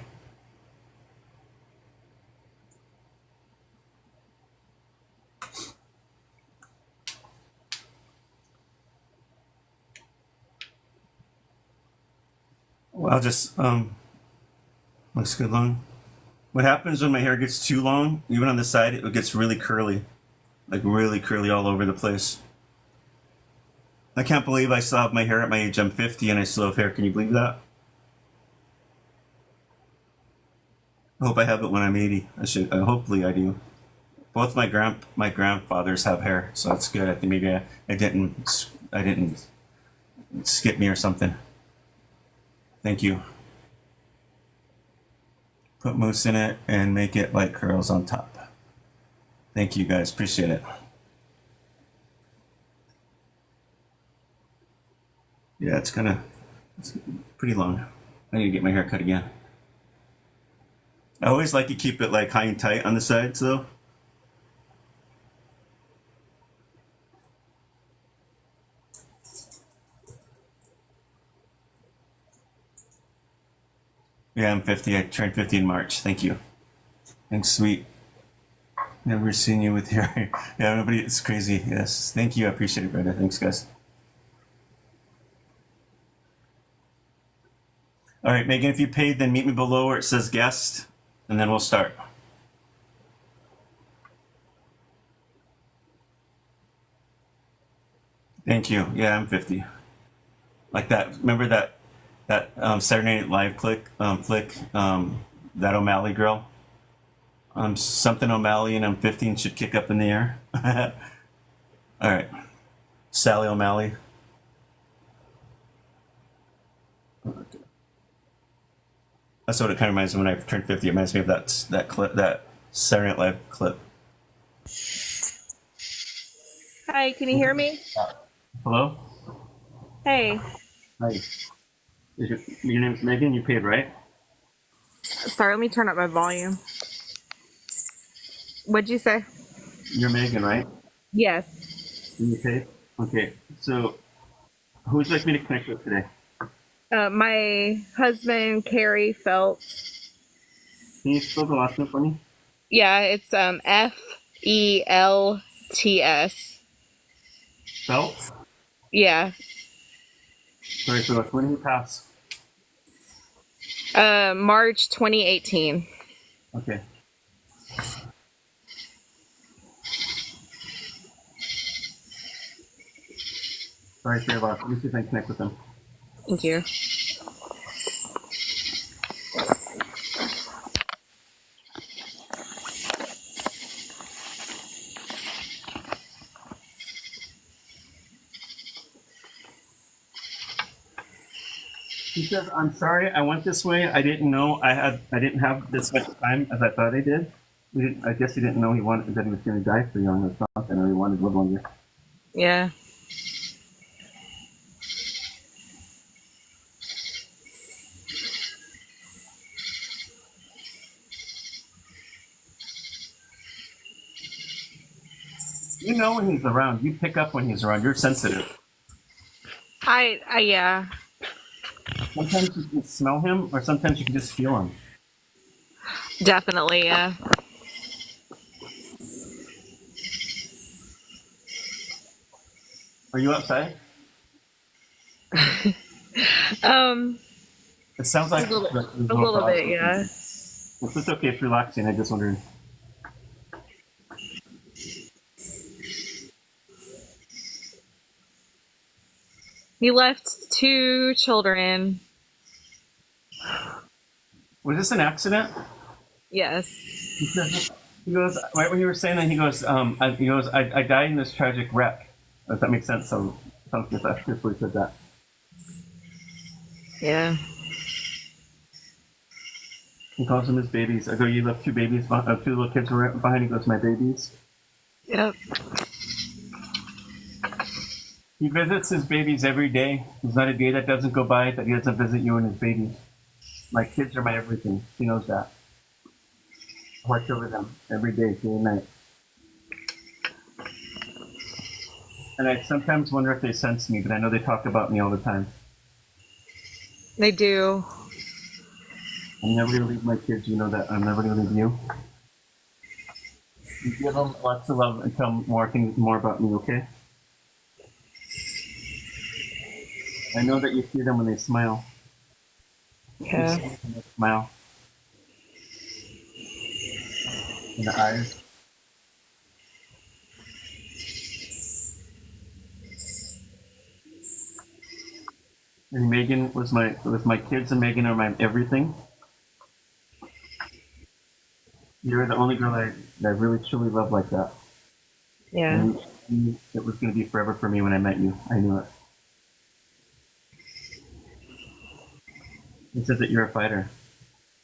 Well, I'll just, looks good long. What happens when my hair gets too long, even on the side, it gets really curly. Like really curly all over the place. I can't believe I still have my hair at my age. I'm 50 and I still have hair. Can you believe that? I hope I have it when I'm 80. I should. Hopefully, I do. Both my grandfathers have hair, so that's good. I think maybe I didn't skip me or something. Thank you. Put mousse in it and make it like curls on top. Thank you guys. Appreciate it. Yeah, it's pretty long. I need to get my hair cut again. I always like to keep it like high and tight on the sides though. Yeah, I'm 50. I turned 50 in March. Thank you. Thanks, sweet. Never seen you with hair. Yeah, nobody. It's crazy. Yes. Thank you. I appreciate it, Brenda. Thanks, guys. All right, Megan, if you paid, then meet me below where it says guest, and then we'll start. Thank you. Yeah, I'm 50. Like that. Remember that Saturday Night Live flick, that O'Malley girl? Something O'Malley, and I'm 50 and should kick up in the air. All right. Sally O'Malley. That's what it kind of reminds me when I turned 50. It reminds me of that clip, that Saturday Night Live clip.
Hi, can you hear me?
Hello?
Hey,
Hi. Your name's Megan? You paid, right?
sorry, let me turn up my volume. What'd you say?
You're Megan, right?
Yes.
And you paid? Okay. So, who would you like me to connect with today?
My husband, Carrie Phelps.
Can you spell the last name for me?
Yeah, it's Felts.
Phelps?
Yeah.
Sorry, so when did he pass?
March 2018.
Okay. Sorry for your loss. Let me see if I can connect with him.
Thank you.
He says, "I'm sorry, I went this way. I didn't know I didn't have this much time as I thought I did. I guess he didn't know that he was going to die so young or something, or he wanted to live longer."
Yeah.
You know when he's around. You pick up when he's around. You're sensitive.
Yeah.
Sometimes you can smell him, or sometimes you can just feel him.
Definitely, yeah.
Are you outside?
Um,
It sounds like
a little bit, yeah.
Well, it's okay. It's relaxing. I just wondered.
He left 2 children.
Was this an accident?
Yes.
He goes right when you were saying that. He goes, I died in this tragic wreck. Does that make sense? So, sounds good. That's before he said that.
Yeah.
He calls them his babies. I go, you left 2 babies, 2 little kids were right behind. He goes, my babies.
Yep.
He visits his babies every day. There's not a day that doesn't go by that he doesn't visit you and his babies. My kids are my everything. He knows that. I watch over them every day, day and night. And I sometimes wonder if they sense me, but I know they talk about me all the time.
They do.
I'm never going to leave my kids. You know that. I'm never going to leave you. You give them lots of love and tell them more about me, okay? I know that you see them when they smile.
Yeah.
You see them when they smile. In the eyes. And Megan was my kids, and Megan are my everything. You're the only girl that I really truly love like that.
Yeah.
And it was going to be forever for me when I met you. I knew it. It says that you're a fighter.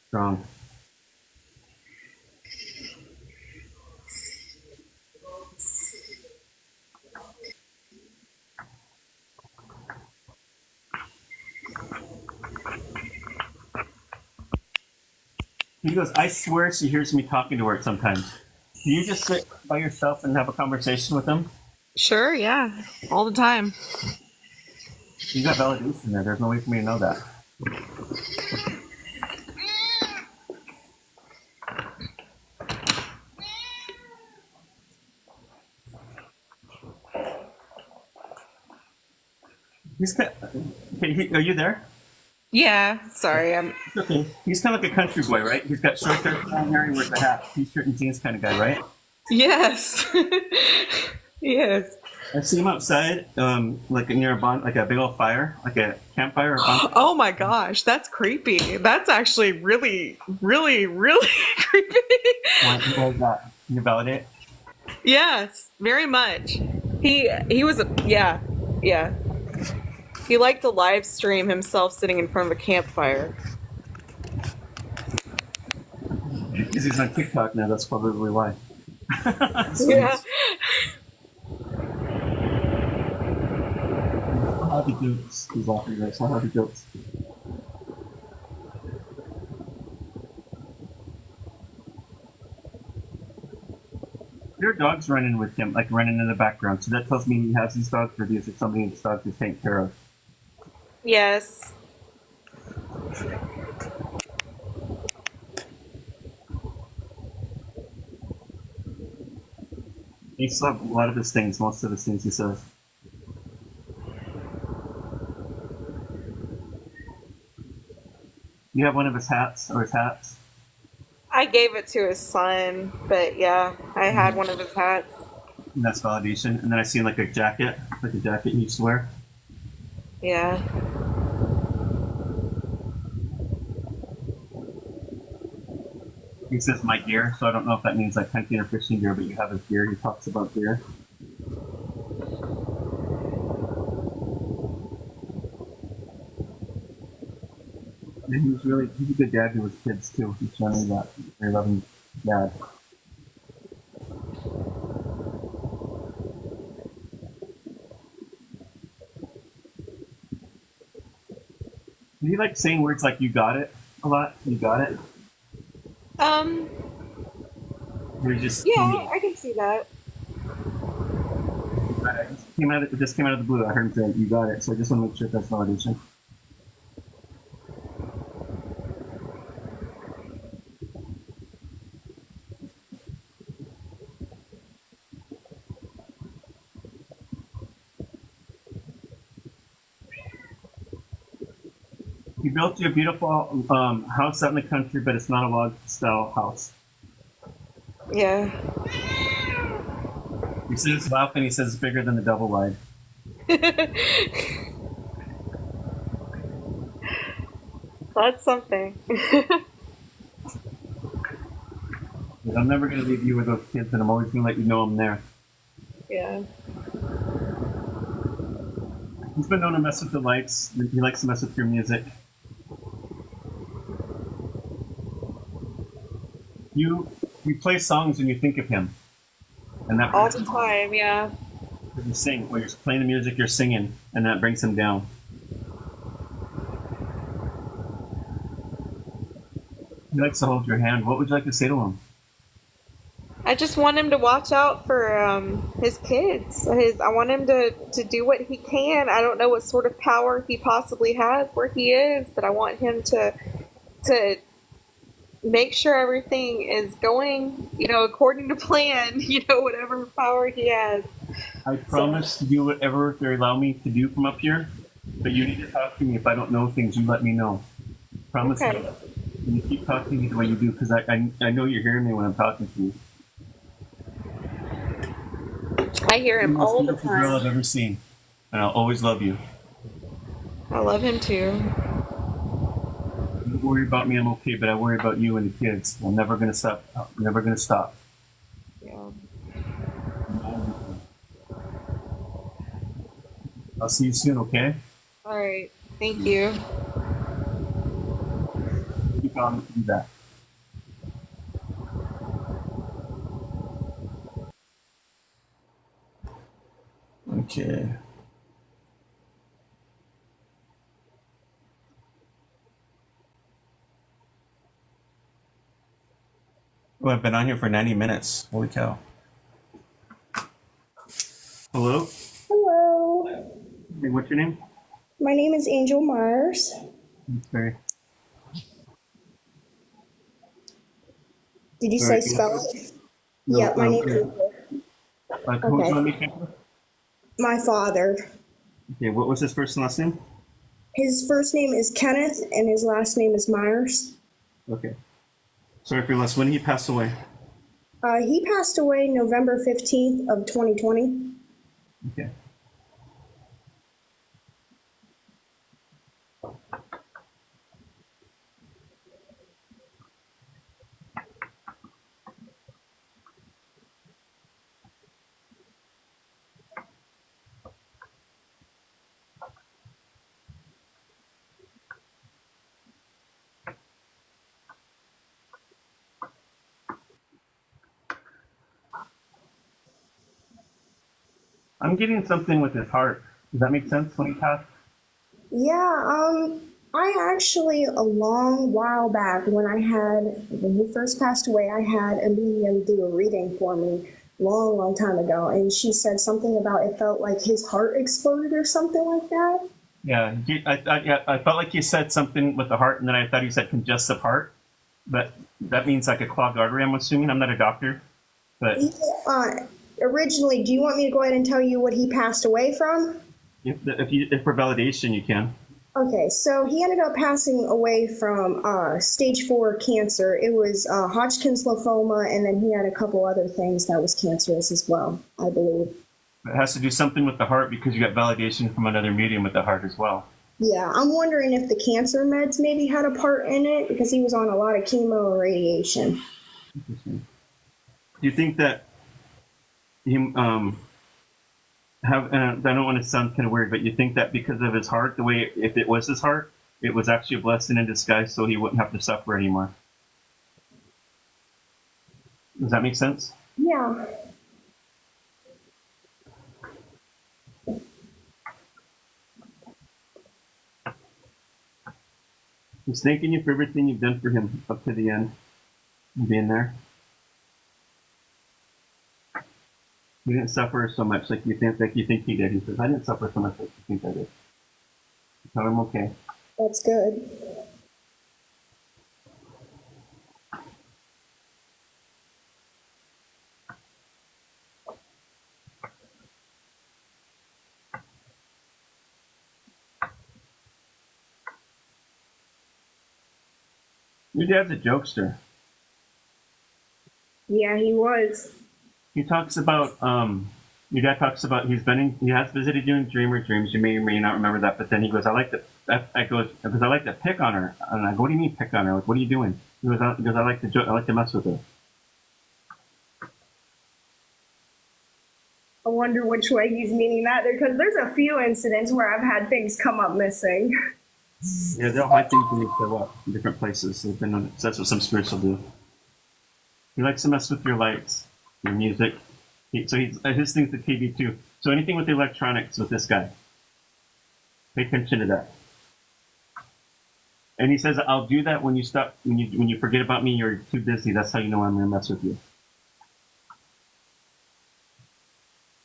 Strong. He goes, I swear she hears me talking to her sometimes. Do you just sit by yourself and have a conversation with them?
Sure, yeah. All the time.
You got validation there. There's no way for me to know that. Okay, are you there?
Yeah. Sorry, I'm.
Okay. He's kind of like a country boy, right? He's got short hair, long hair, he wears a hat, t-shirt and jeans kind of guy, right?
Yes. Yes.
I see him outside, like near like a big old fire, like a campfire or bonfire.
Oh my gosh, that's creepy. That's actually really, really, really creepy.
Why is that? Can you validate?
Yes, very much. He was yeah. He liked to live stream himself sitting in front of a campfire.
Because he's on TikTok now, that's probably why.
Yeah.
How the jokes. He's laughing right. So how the jokes. There are dogs running with him, like running in the background. So that tells me he has these dogs, or these are somebody in his dogs he's taking care of.
Yes.
He still have a lot of his things, most of his things he says. You have one of his hats, or his hats?
I gave it to his son, but yeah, I had one of his hats.
And that's validation. And then I see like a jacket he used to wear.
Yeah.
He says my gear, so I don't know if that means like hunting or fishing gear, but you have his gear. He talks about gear. And he's a good dad to his kids too. He's showing that very loving dad. Do you like saying words like "you got it" a lot? You got it. Or you just
Yeah, I can see that.
it just came out of the blue. I heard him say "you got it," so I just want to make sure that's validation. He built you a beautiful house out in the country, but it's not a log style house.
Yeah.
He says laugh and he says it's bigger than the double wide.
That's something.
I'm never going to leave you with those kids, and I'm always going to let you know I'm there.
Yeah.
He's been known to mess with the lights. He likes to mess with your music. You play songs and you think of him, and that
All the time, yeah.
you sing. When you're playing the music, you're singing, and that brings him down. He likes to hold your hand. What would you like to say to him?
I just want him to watch out for his kids. I want him to do what he can. I don't know what sort of power he possibly has where he is, but I want him to make sure everything is going, according to plan, whatever power he has.
I promise to do whatever they allow me to do from up here, but you need to talk to me. If I don't know things, you let me know. Promise
Okay.
me. And you keep talking to me the way you do, because I know you're hearing me when I'm talking to you.
I hear him
You're the most
all the
beautiful girl
time.
I've ever seen, and I'll always love you.
I love him too.
Don't worry about me, I'm okay, but I worry about you and the kids. I'm never gonna stop. I'm never gonna stop.
Yeah.
I'll see you soon, okay?
All right. Thank you.
You promise to do that. Okay. Oh, I've been on here for 90 minutes. Holy cow. Hello?
Hello,
Hey, what's your name?
my name is Angel Myers.
Sorry.
Did you
Sorry.
say spell it?
No,
Yeah, my name's
okay.
Angel.
Who's
Okay.
on me, Kendra?
My father.
Okay, what was his first and last name?
His first name is Kenneth and his last name is Myers.
Okay. Sorry for your loss. When did he pass away?
He passed away November 15th of 2020.
Okay. I'm getting something with his heart. Does that make sense when he passed?
Yeah, I actually, a long while back when he first passed away, I had a medium do a reading for me long time ago. And she said something about it felt like his heart exploded or something like that.
Yeah, I felt like you said something with the heart, and then I thought you said congestive heart, but that means like a clogged artery, I'm assuming. I'm not a doctor, but
Originally, do you want me to go ahead and tell you what he passed away from?
if for validation, you can.
Okay, so he ended up passing away from stage 4 cancer. It was Hodgkin's lymphoma, and then he had a couple other things that was cancerous as well, I believe.
It has to do something with the heart because you got validation from another medium with the heart as well.
Yeah, I'm wondering if the cancer meds maybe had a part in it because he was on a lot of chemo and radiation.
Interesting. Do you think that him I don't want to sound kind of weird, but you think that because of his heart, the way if it was his heart, it was actually a blessing in disguise, so he wouldn't have to suffer anymore. Does that make sense?
Yeah.
He's thanking you for everything you've done for him up to the end, and being there. He didn't suffer so much like you think he did. He says, "I didn't suffer so much like you think I did." Tell him okay.
That's good.
Your dad's a jokester.
Yeah, he was.
He talks about your dad talks about he has visited you in dream or dreams. You may or may not remember that, but then he goes, I like to pick on her. And I go, what do you mean pick on her? Like, what are you doing? He goes, I like to mess with her.
I wonder which way he's meaning that there, because there's a few incidents where I've had things come up missing.
Yeah, they'll hide things when they show up in different places. That's what some spirits will do. He likes to mess with your lights, your music. His thing's the TV too. So anything with electronics with this guy, pay attention to that. And he says, I'll do that when you stop, when you forget about me, you're too busy. That's how you know I'm gonna mess with you.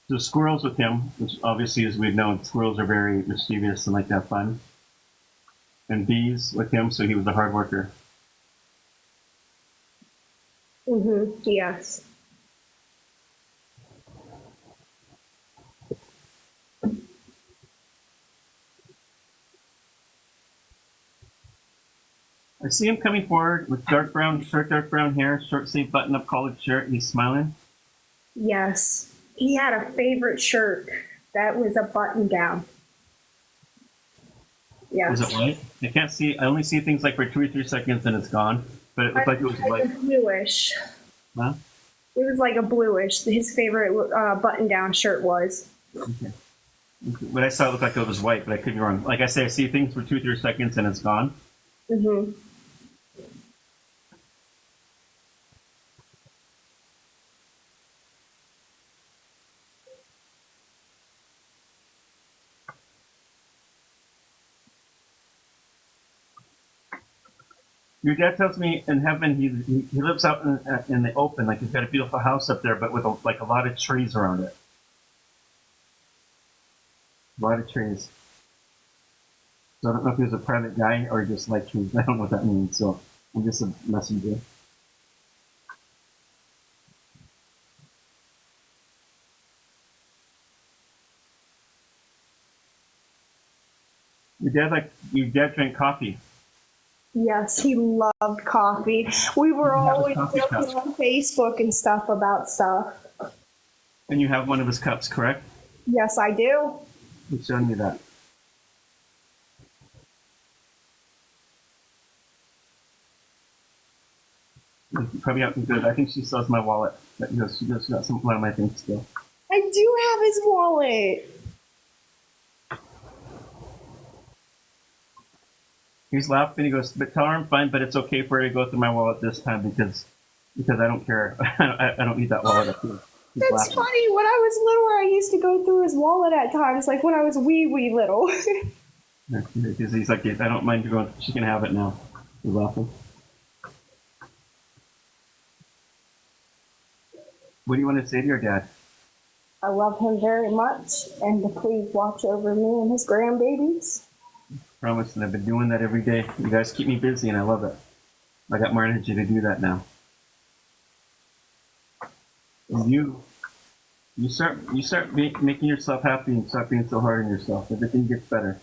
So squirrels with him, which obviously, as we've known, squirrels are very mischievous and like to have fun. And bees with him, so he was a hard worker.
Yes.
I see him coming forward with dark brown hair, short sleeve button up collared shirt. He's smiling.
Yes. He had a favorite shirt that was a button down. Yes.
Was it white? I can't see. I only see things like for 2 or 3 seconds and it's gone. But it looked like it was
Like
white.
a bluish.
Huh?
It was like a bluish. His favorite button-down shirt was.
Okay. But I saw it look like it was white, but I could be wrong. Like I say, I see things for 2 or 3 seconds and it's gone.
Mm-hmm.
Your dad tells me in heaven he lives out in the open, like he's got a beautiful house up there, but with like a lot of trees around it. A lot of trees. So I don't know if he was a private guy or just like trees. I don't know what that means. So I'm just a messenger. Your dad drank coffee.
Yes, he loved coffee. We were
You have a
always
coffee
joking
cup.
on Facebook and stuff about stuff.
And you have one of his cups, correct?
Yes, I do.
He's showing me that. Probably out good. I think she still has my wallet. But she got one of my things still.
I do have his wallet.
He's laughing. He goes, "But tell her I'm fine, but it's okay for her to go through my wallet this time because I don't care. I don't need that wallet up here." He's
That's
laughing.
funny. When I was littler, I used to go through his wallet at times, like when I was wee little.
Because he's like, "I don't mind you going. She can have it now." He's laughing. What do you want to say to your dad?
I love him very much, and to please watch over me and his grandbabies.
Promise, and I've been doing that every day. You guys keep me busy, and I love it. I got more energy to do that now. And you start making yourself happy and stop being so hard on yourself. Everything gets better.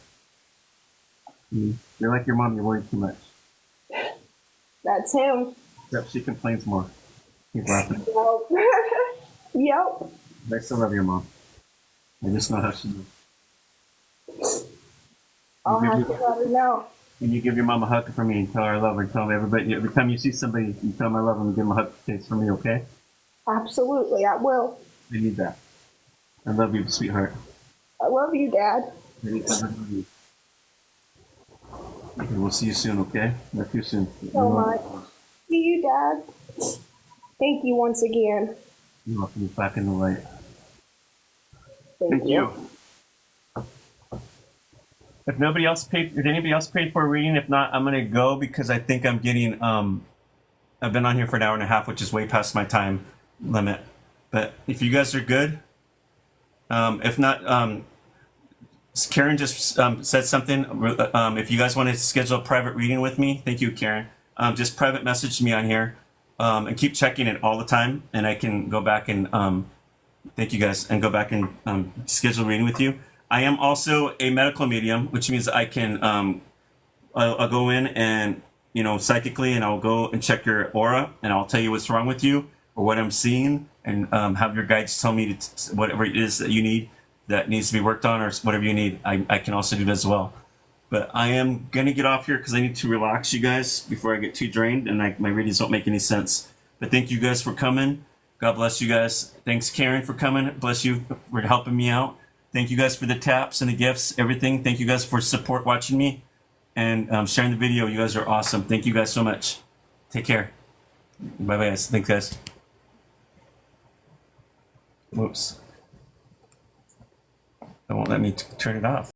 You're like your mom. You worry too much.
That's him.
Except she complains more. He's laughing.
Yep.
I still love your mom. I just know how she is.
I'll have to let her know.
When you give your mom a hug for me and tell her I love her, tell everybody, every time you see somebody, you tell them I love them and give them a hug face for me, okay?
Absolutely, I will.
I need that. I love you, sweetheart.
I love you, Dad.
Anytime I love you. Okay, we'll see you soon, okay? Not too soon.
So much. See you, Dad. Thank you once again.
You're welcome. He's back in the light.
Thank you.
If nobody else paid, did anybody else pay for a reading? If not, I'm gonna go because I think I'm getting. I've been on here for an hour and a half, which is way past my time limit. But if you guys are good, if not, Karen just said something. If you guys want to schedule a private reading with me, thank you, Karen. Just private message me on here, and keep checking it all the time, and I can go back and thank you guys, and go back and schedule a reading with you. I am also a medical medium, which means I can I'll go in and psychically, and I'll go and check your aura, and I'll tell you what's wrong with you or what I'm seeing, and have your guides tell me whatever it is that you need that needs to be worked on, or whatever you need. I can also do that as well. But I am gonna get off here because I need to relax you guys before I get too drained, and my readings don't make any sense. But thank you guys for coming. God bless you guys. Thanks, Karen, for coming. Bless you for helping me out. Thank you guys for the taps and the gifts, everything. Thank you guys for support watching me and sharing the video. You guys are awesome. Thank you guys so much. Take care. Bye-bye, guys. Thanks, guys. Whoops. It won't let me turn it off.